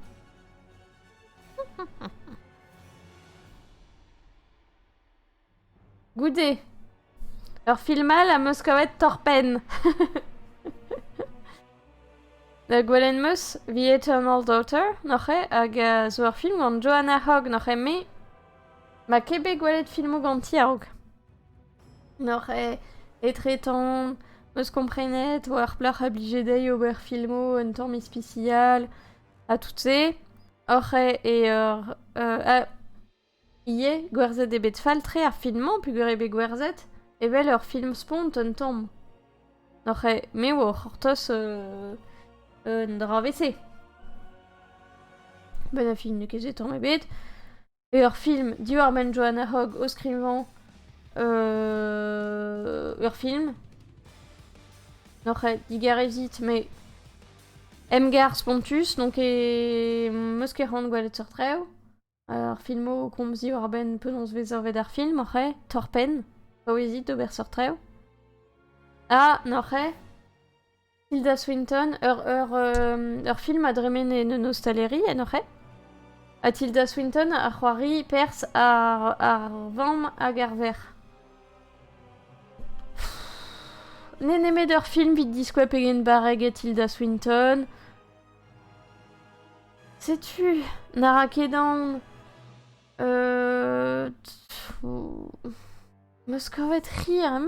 Goude. Ur filmal a meus kavet torpen. Gwelenn meus, The Eternal Daughter, n'oc'he, hag zo ur film gant Joanna Hogg, n'oc'he, me ma kebe gwelet filmo gant tiaoug. N'oc'he, etretan, meus komprenet, o ar plach ablijedei ober filmo, un tamm ispicial, a tout se. Oc'he, ie, gwerzet ebet faltre ar filman, pugur ebe gwerzet, evel ur film spont un tamm. N'oc'he, me o c'hortoz... dra WC. Ben a film ne ket an ebet. Et ur film diwar ben Joanna Hogg o skrivan ur film. N'oc'he digarezit, mais Emgar Spontus, donc e Muskerand gwalet ur trev. Ar filmo komzi war ben penaos vezorvet ar film, oc'he, Torpen, paouezit d'ober ur trev. N'oc'he, Tilda Swinton, ur film a dremen en nostalleri, n'oc'he. A Tilda Swinton a c'hoari pers ar vamm hag ar ver. Ne nemet ur film vit diskouep egen barreg et Tilda Swinton. Sais-tu, nara kedan... Meus kavet rire.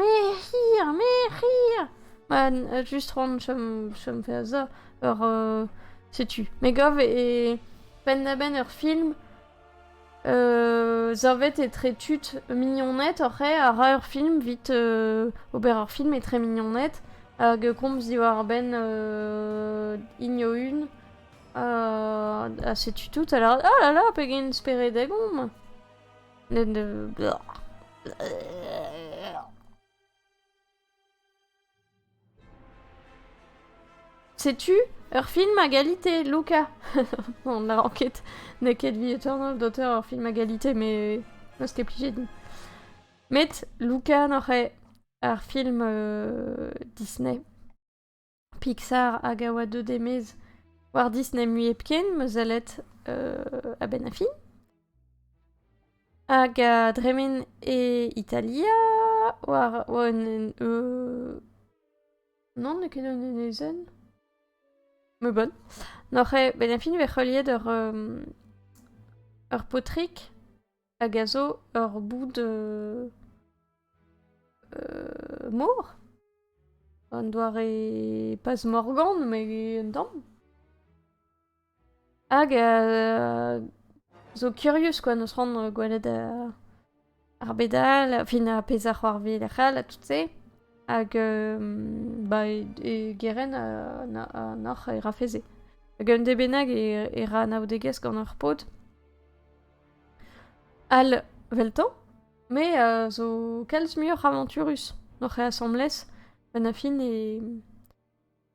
Bah, juste rand chom fait a zo, sais-tu. Me gov e pen da ben ur film, zorvet e tre tut mignonnet, oc'he, a ra ur film vit ober ur film e tre mignonnet, hag komz di war ben igno un, sais-tu tout, alors, oh là là, pegen spere degom. Sais-tu, ur film a galite, Luca. Non, la enquête Naked vie Eternal d'auteur ur film a galite, mais neus ket plije din. Met Luca n'oc'he ar film Disney. Pixar hag a oa deud emez war Disney muiepken, meus allet a ben a fin. Hag a dremen e Italia, war non, ne ket un enezen. Me bon. N'oc'he ben a fin ve c'holiet ur potrik hag a zo ur bout mor. An doare pas Morgan, mais un tamm. Hag zo curious, quoi, neus ran gwelet ar bedal, fin a pezh war velec'hal a tout se. Hag ba e geren a noc'h e rafeze. Hag un debenag e ra naoudegez gant ur pod. Al veltan, me zo kalz muioc'h aventurus. N'oc'he assemblez, ben a fin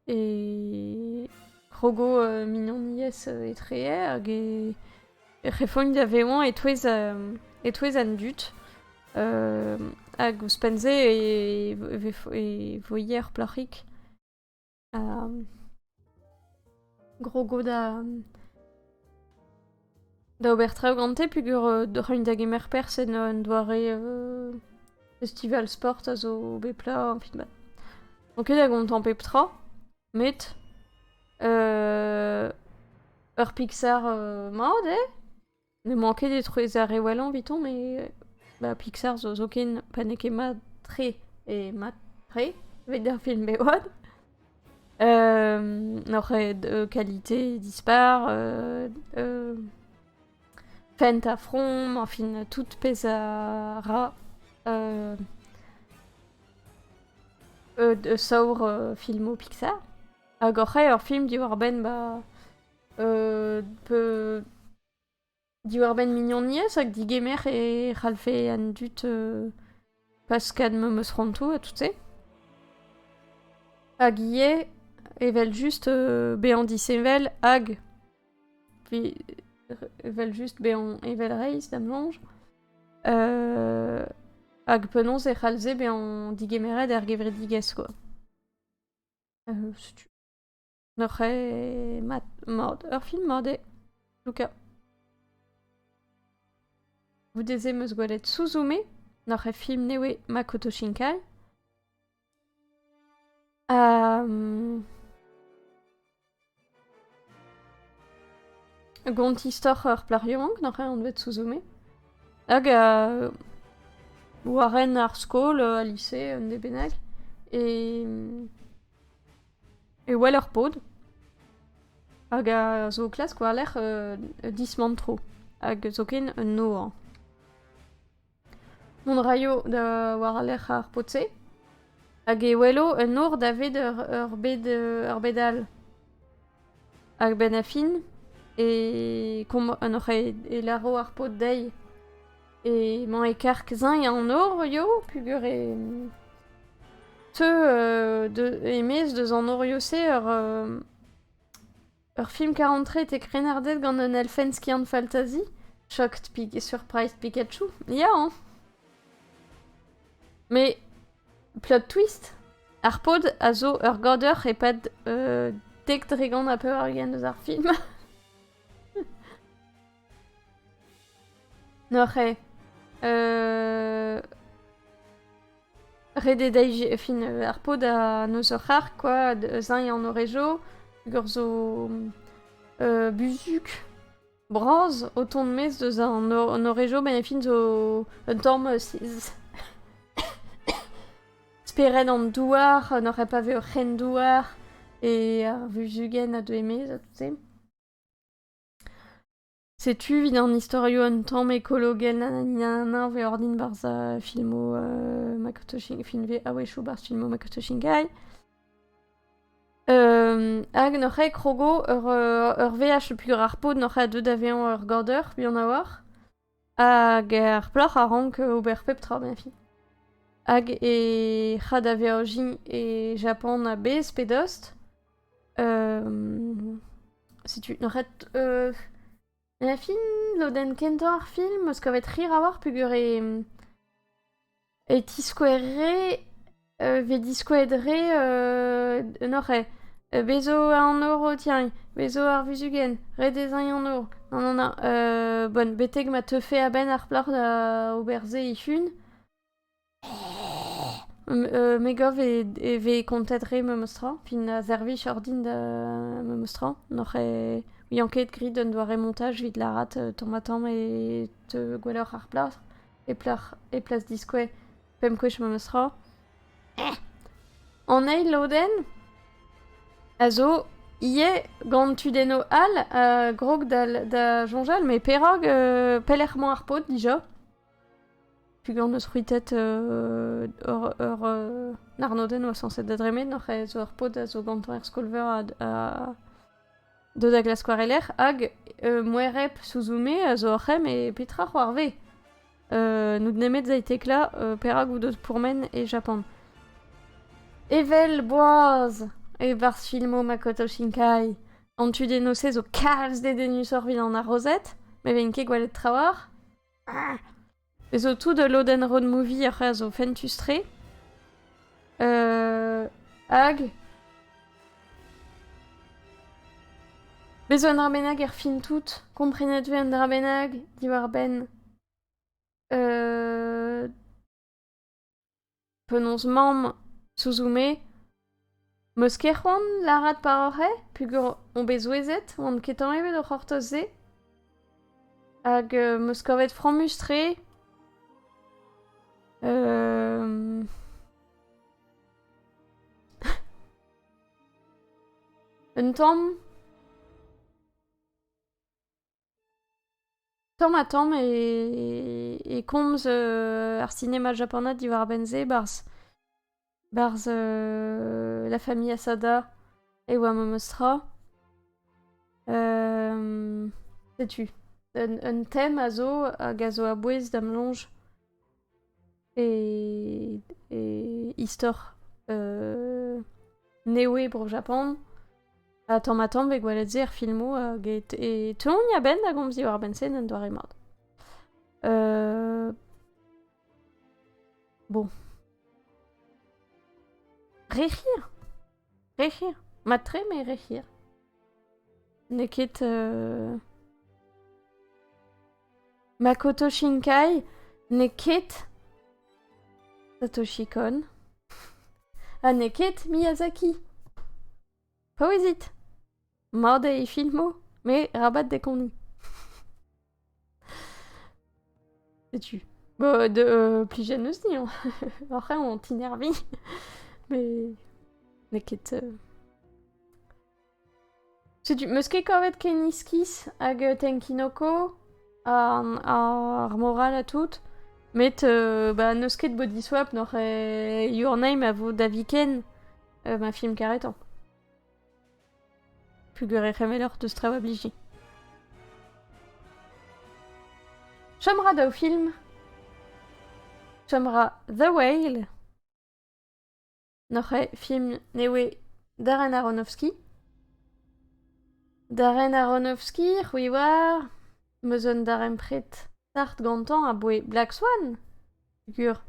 e krogo mignoniez etreer hag e c'hefogn da veoan e touez an dut. Hag ouzpenze e voyer plac'hik grogo da ober traoù gante pugur c'hoin da gemer pers en doare festival sport a zo bepla an fin bat. Donc ket da gont an pep tra, met ur Pixar mat, ne manket e troez ar rewalan viton, mais bah, Pixar zo ken pa ne ket mat tre e mat tre, vet d'ar film e oad. N'oc'he qualité dispar, fent a from, enfin, tout pez a ra saour filmo Pixar. Hag oc'he ur film di war ben ba di war ben mignoniez hag digemer e c'halfe an dut paskad meus rantou a tout se. Hag ie evel just bean disevel hag evel just bean evel reiz dam longe. Hag penaos e c'halze bean digemeret er gevredigez, quoi. Setu. N'oc'he mat ur film mat e, Luca. Voudeze meus gwelet Suzume, n'oc'he film newe Makoto Shinkai. Gont istor ur plarioank, n'oc'he an vet Suzume. Hag waren ar skol a lycée un debenag. E wel ur pod. Hag a zo klas gwar lec'h dismant tro. Hag zo ken un noan. Mon raio da war lec'h ar pod-se. Hag e welo un nor davet ur bedal. Hag ben a fin. E n'oc'he e laro ar pod deiz. E man e kark zin an nor yo, pugur e emez deus an nor yo se film 43 et Krenardet gant un elfenski an fantasy. Shocked surprised Pikachu. Ya, hein. Mais, plot twist. Arpod a zo ur gorder e pad dek dregant a peur gen eus ar film. N'oc'he. Rede daige fin arpod a neus ur c'har, quoi, zin an orejo, gur zo buzuk, braz, o ton mez deus an orejo ben fin zo un tamm speren an douar, n'aurait pas vu ren douar, et ar vuzugen a de emez, a tout se. Sais-tu, vid an historio un tamm ekologel nanana ve ordin barza filmo Makoto Shinkai, fin ve awechou barz filmo Makoto Shinkai. Hag n'oc'he krogo ur VH pugur ar pod n'oc'he a deud avean ur gorder, bihan a war. Hag ar ploc'h a rank ober pep tra ben fi. Hag e c'had avea jin e Japan a bez pedost. Si-tu n'oc'het... La fin, loden kento ar film, eus kavet rir a war pugur e tiskouer ve diskouet n'oc'he. Bezo an euro, tiens, bezo ar vuzugen, redezin an euro. Non. Bon, beteg ma teufe a ben ar plor da oberze i fun. Megov e ve kontedre me mostra, fin a zervich ordin da me mostra. N'oc'he... Yanket grid un doare montage vid la rat tomatam et te gwellor ar plor. E plas diskouet pem kwech me mostra. An eil loden... A zo, ie gant tudeno al grog da jonjal, mais perog pelec'hman ar pod dija. Pugant eus c'hwitet narnoden oa sanset da dremet, n'oc'he zo ar pod a zo gant ar skolver a deud a glaskoareler, hag moerep souzume a zo oc'hem e petra c'hoar ve. Nou nemet zaitekla perag ou deud pourmen e Japan. Evel boaz e barz filmo Makoto Shinkai. An tudeno se zo kalz de denus orvil an ar rozet, me ven ket gwalet trawar. E zo tout de loden road movie ar a zo fentustre. Hag... Bezo an drabenag er fin tout, komprenet ve an drabenag, diwar ben... Penons mam souzume... Meus ket c'hoant larat par oc'he, pugur on bezouezet, oant ketan evet o c'hortoz ze. Hag meus kavet franmustre... Un tamm... Tamm a tamm e komz ar cinéma japonat diwar benze barz la famille Asada e oa me mostra. Sais-tu, un thème a zo hag a zo a bouez d'am longe e istor newe bro Japan. A tamm ve gwalet ze ar filmo hag e teon ya ben da gomz diwar ben sen an doare mat. Bon. Rechir. Matre, mais rechir. Neket... Makoto Shinkai, neket... Satoshi Kon. Neket Miyazaki. Poezit. Morde e filmo, mais rabat de konni. Sais-tu. Bon, plus jeune aussi, hein. Après, on t'énerve. Mais... Neket... Sais-tu, meus ket kavet ken iskis hag tenkinoko ar moral a tout, met neus ket body swap nor Your Name a vo da viken ma film karetan. Pugur e c'hemelor deus traoù abliji. Chomra daou film. Chomra The Whale. Nor film newe Darren Aronofsky. Darren Aronofsky, oui war. Meuzon Darren Pret. Tart gantan a boué Black Swan. Figure.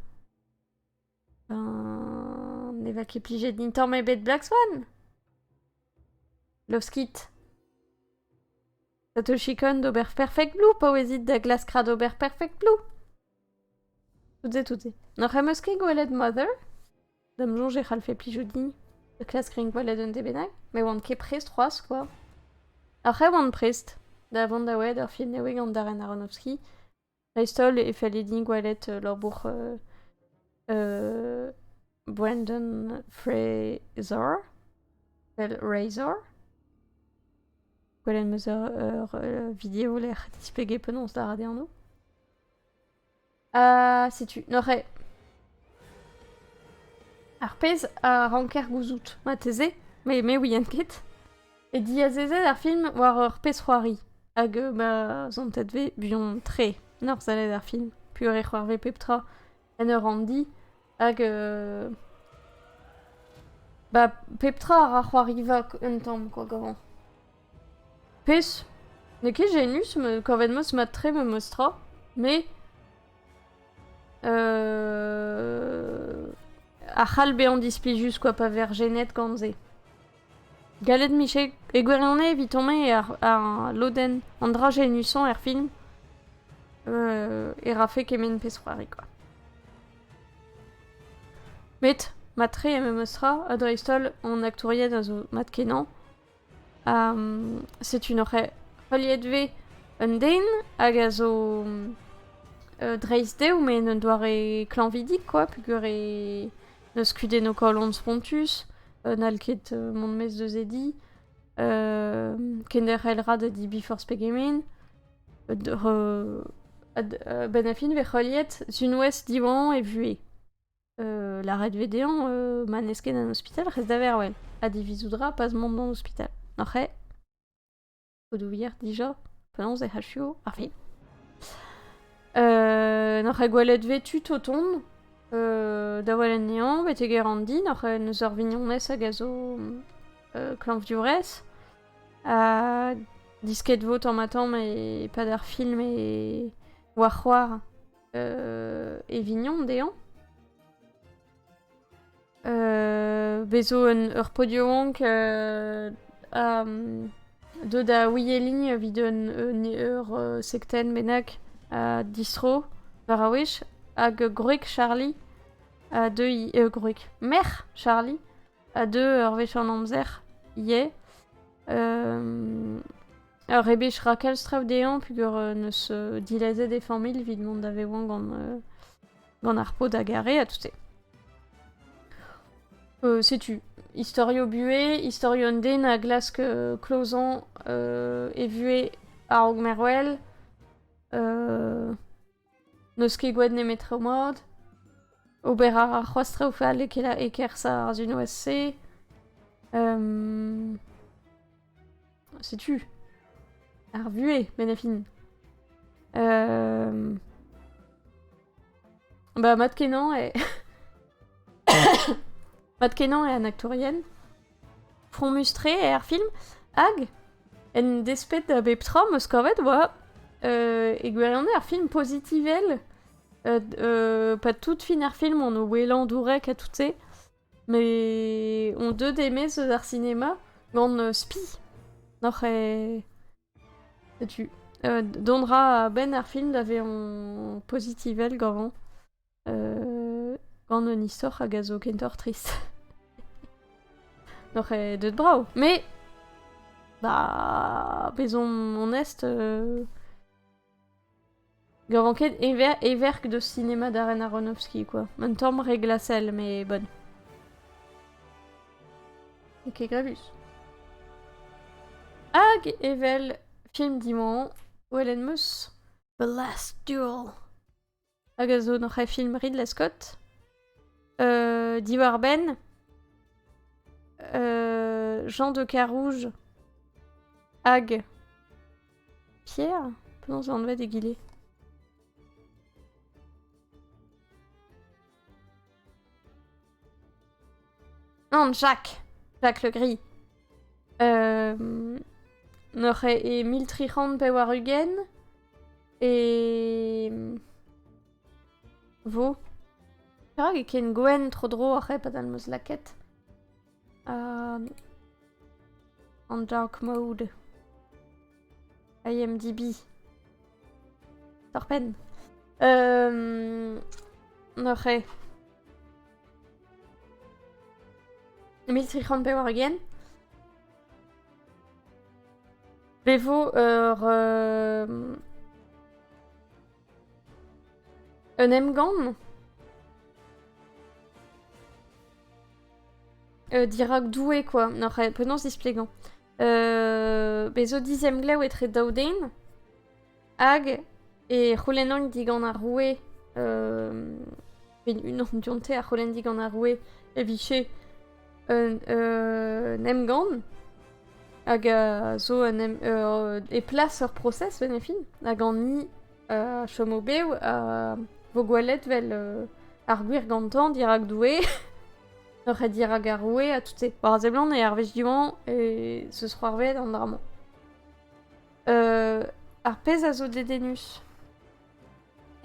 Neva ket plijet dintan me bet Black Swan. Lovskit. Satoshi Kon d'Ober Perfect Blue, poésie da Glass Crad d'Ober Perfect Blue. Tout. N'oc'h em eus ket gwelet Mother. Dam jonge c'hall fe plijoudi. De Glass Green gwelet un debenag. Me oant ket prest c'hoaz, quoi. Après oant prest. Da vant da wed ur film neveg an Darren Aronofsky. Reistol e felledin gwelet lor Brandon Fraser. Razor. Gwelet meus vidéo l'air dispege penons da rade an o. Sais-tu, n'aurait ar pez a ranker gouzout, ma teze, mais oui enket. Et diazeze ar film war ur pez c'hoari. Hag zontet ve buon tre, nor zalet ar film. Pur e c'hoar ve peptra en ur handi, hag peptra ar ar c'hoariva un tamm, quoi, gavant. Pez, ne ket genus korvet meus mat tre me mostra, mais a c'hall beant displijus quoi pa ver genet gantze. Galet miche e gwerionne evit omme ar loden an dra genusan er film e rafe kemen pez c'hoari, quoi. Met, mat tre eme meustra a dreistol an aktouriet a zo mat kenan. C'est une reliet ve un den hag a zo dreiz deo, mais ne doare klanvidik, quoi, pugur e neus kude no kolon spontus, nalket mont mes deus edi, kender el rad di before spegemen, ben a fin ve c'holiet zunouez diwan e vue. La red vedean manesken an hospital rez da verwell. A di vizoudra pas mont d'an hospital. N'oc'he, odouvir dija, penons e hachio ar film. N'oc'he gwelet vetut o tont, da welenn nean, bet eger an di, n'oc'he neus ur vignonez hag a zo klañv divrez. Disket vot an matam e pad ar film e war e vignon dean. Bezo ur podioank de da ouielin vid ur sekten benak distro war a wech hag Groek Charlie a deux Groek Mer Charlie a deux ur wech an amzer ie ur ebech rakel strav dean pugur neus dilazet e famil vid mont da veoan gant ar pod a gare a tout sais-tu, historio bue, historio an den a glask klozan e vue a og merwell, neus ket gwed nemet tre o mod, ober ar c'hoastre o fall e ker sa ar zunouez se, sais-tu, ar vue, ben a fin. Mat kenan e... Mat kenan e an aktorien. Front mustre e ar film. Hag, en despet da bep tra meus kavet, oa, e gwerionne ar film positivel. Pas tout fin ar film, on o welan dourek a tout se. Mais on deud emez ar cinéma gant spi. N'oc'he... Sais-tu. Dondra ben ar film d'ave en positivel gavant. Gant un istor hag a zo kentor trist. N'oc'he deud brao. Mais, bezon honest, gavant ket everk de cinéma Darren Aronofsky, quoi. Un tamm reglasel, mais bonne. Ok, gravus. Hag evel film diman, Wellen Mus, The Last Duel. Hag a zo n'oc'he film Ridley Scott. Diwar ben. Jean de Carouge. Hag. Pierre. Penons an vet egile. Non, Jacques. Jacques le Gris. et Miltrichand Pewarugen et Vo. Et Ken Gwen trop drôle après pas dans le laquette. En dark mode. IMDb. Torpen. Noche. Miltrichand Pewarugen. Bevo un emgan dirak doué quoi. Non, penons displégan. Bezo dixième gleu et très daudain. Hag et Rolenon digan a roué. Une ondionte à Rolen digan a roué. Et viché emgan. Hag zo et place hors process benefin. Hag an ni chomobeu vo gwalet vel arguir gantan dirak doué. N'aurait dirak a roué à toutes ces barzeblan et arvejdiman et ce soir arved en dramon. Arpez a zo dedenus.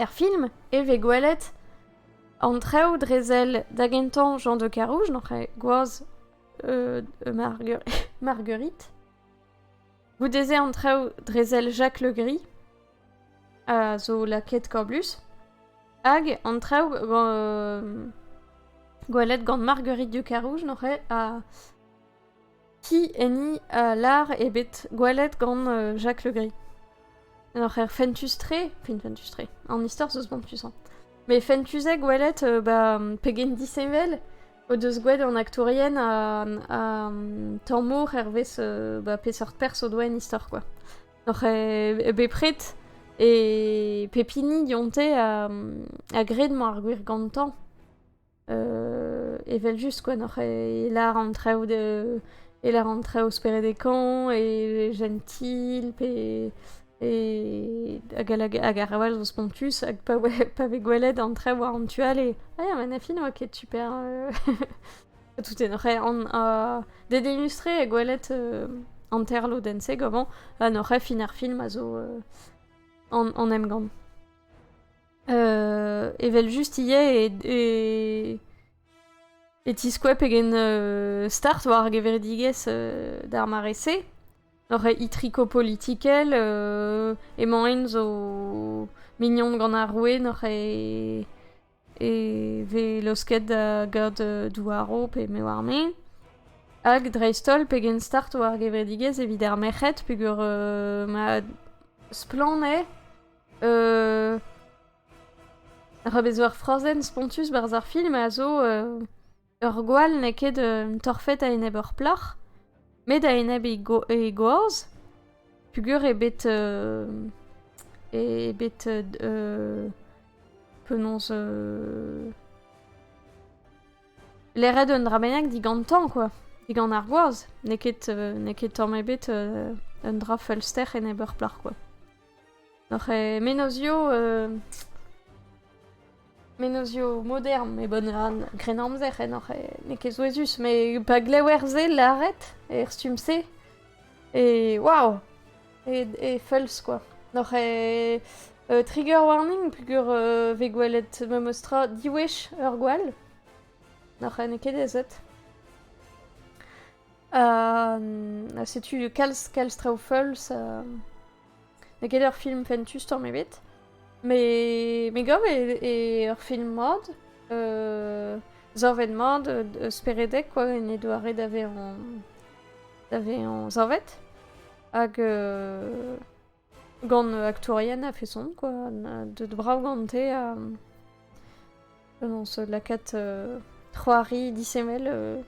Film et ve gwalet an treo drezel d'agentan Jean de Carouge, n'aurait goaz Marguerite. Vous désez an treo drezel Jacques le Gris, a zo la quête Corblus. Hag an treo gwalet gant Marguerite du Carouge, n'aurait a qui eni a l'art et bet gwalet gant Jacques le Gris. N'aurait fentustré, en histoire ce bon puissant. Mais fentuse gwalet pegen disevel, o deus gwed en actourien a tammour hervez pesort pers o doen histoire quoi. N'aurait bepret et pepini dionte a gred ma arguir gantan. Evel juste quoi, n'aurait la rentrée au spéré des camps et gentil et agarawal os pontus ag pa ve en très war an tual et man a fin ok super tout est n'aurait en des illustrés gwelet en terlo dense govan n'aurait finar film a zo en emgan evel juste et tisquep pegen start war geverdigez d'ar marese. N'aurait itrico politikel, emañ zo mignon gant ar roue, n'aurait et ve losket da gard douaro pe me war me. Hag dreistol pegen start war gevredigez evit ar merc'het pugur ma splan ar bezo ar frozen spontus barz ar film a zo ur gwall ne ket torfet a eneb ur plach. Mais da eneb e goaz, pugur penons l'ered un dramenak digantan quoi, digan ar goaz, ne ket tamm ebet un dra fulster eneb ur plach quoi. Menozio moderne, mais bon ran grenamzer ne ket zoezus, mais pa glewerze l'arrête et stumse et waouh et fuls quoi. Trigger warning pugur ve gwelet me mostra diwech ur gwall. Ne ket ezet. Setu kalz trao fuls ne ket ur film fentus torm ebet. Mais gov et ur film mod zorvet mod speredek quoi ne doare d'ave en zorvet hag gant aktourien a feson quoi de brav gante a non ce lakat troari disemel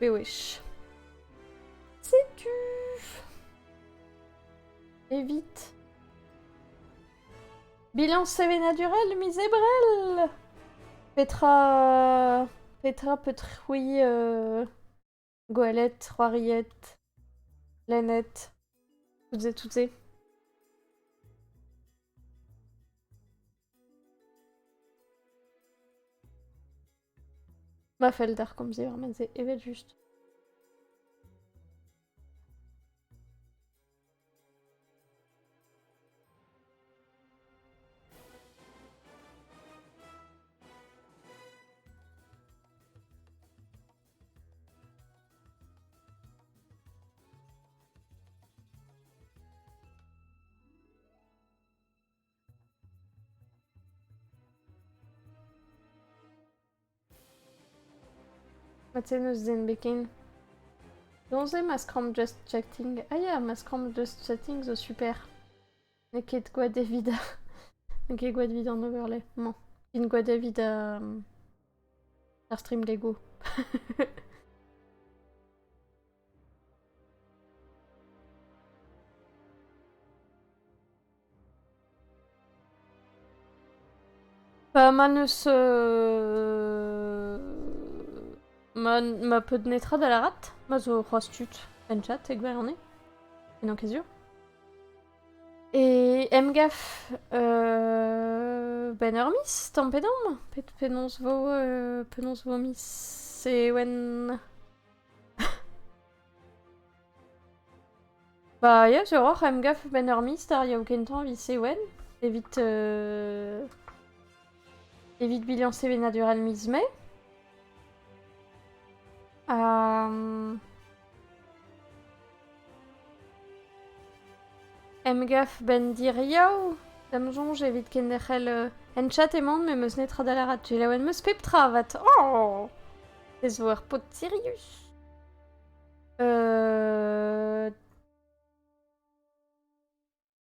bewech c'est tu et vite. Bilan CV naturel, misébrel. Petra Petroui, Goélette, Roiriette, Lanette, toutes et. Ma Felder, comme sie vraiment, c'est juste. Matzenus den Bekin. Donze Maskram Just Chatting. Ah ja, Maskram Just Chatting, zo super. Neket gwa David. Neket gwa David en overlay. Non. In gwa David ar stream Lego. Bah, manus... Ma peu de netra da la rat. Ma zo c'hoastut en chat, eg gwer an e. En an kezur. Et Mgaf ben ur mis, tampedam. Penons vo mis. Se wen... Bah ya, je roch Mgaf ben ur mis dar yaou kentan vi se wen. Evit... Evit bilanse ven natural mis me. Mgaf ben dir yaou. Damjonj evit ken derc'hel en chat emañ me meus netra da la rat. Tu laouen meus pep travat. Oh! Ez vo ur pot Sirius.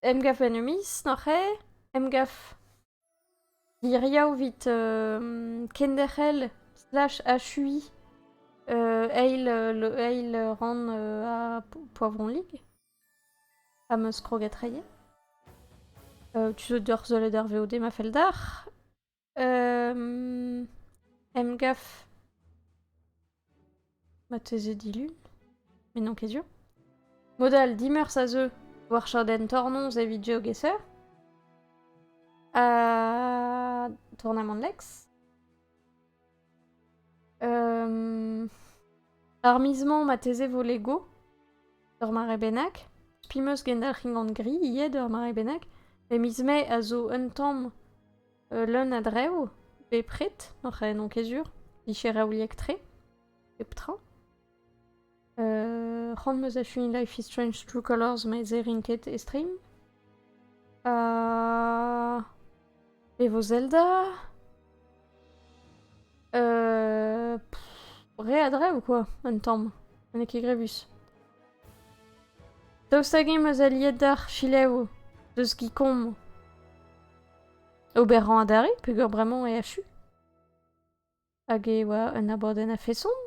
Mgaf ben umis, n'oc'he. Mgaf dir yaou vit ken derc'hel slash HUI eil ran a Poivron League. A meus kroget raie. Tu zo d'ur zolet ar VOD ma fel dar. Mgaf ma teze dilun. Mais non kezio. Modal dimeur sa zeu war chaden tornons evit geogesser. Tournament de Lex. Ar mizman ma teze vo Lego. Ur mare benak. Spimeus gendal ringant gri, ied ur mare benak. E mizme a zo un tamm leun a dreo, be pret, n'oc'he non kezur, dicher a ouliek tre, pep tra. C'hant meus a chuin Life is Strange True Colors ma ze rinket e stream. Evo Zelda. Re a dreo quoi, un tamm, un eke grevus. Daoustagem meus a liet d'ar chileo. Deus gikom oberan adare, peogwir bremañ e achu. Hag e oa un abadenn a feson.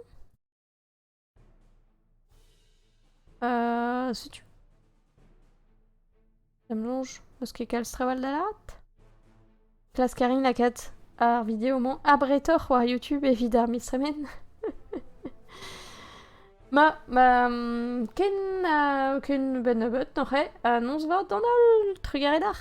Setu. Damlonj, eus ket kalz trawal da lat. Klas Karin lakat ar vidéo man abretoc'h war YouTube evit ar misremen. Ken ben nebeut, n'oc'he, nons vort d'an al trugaredar.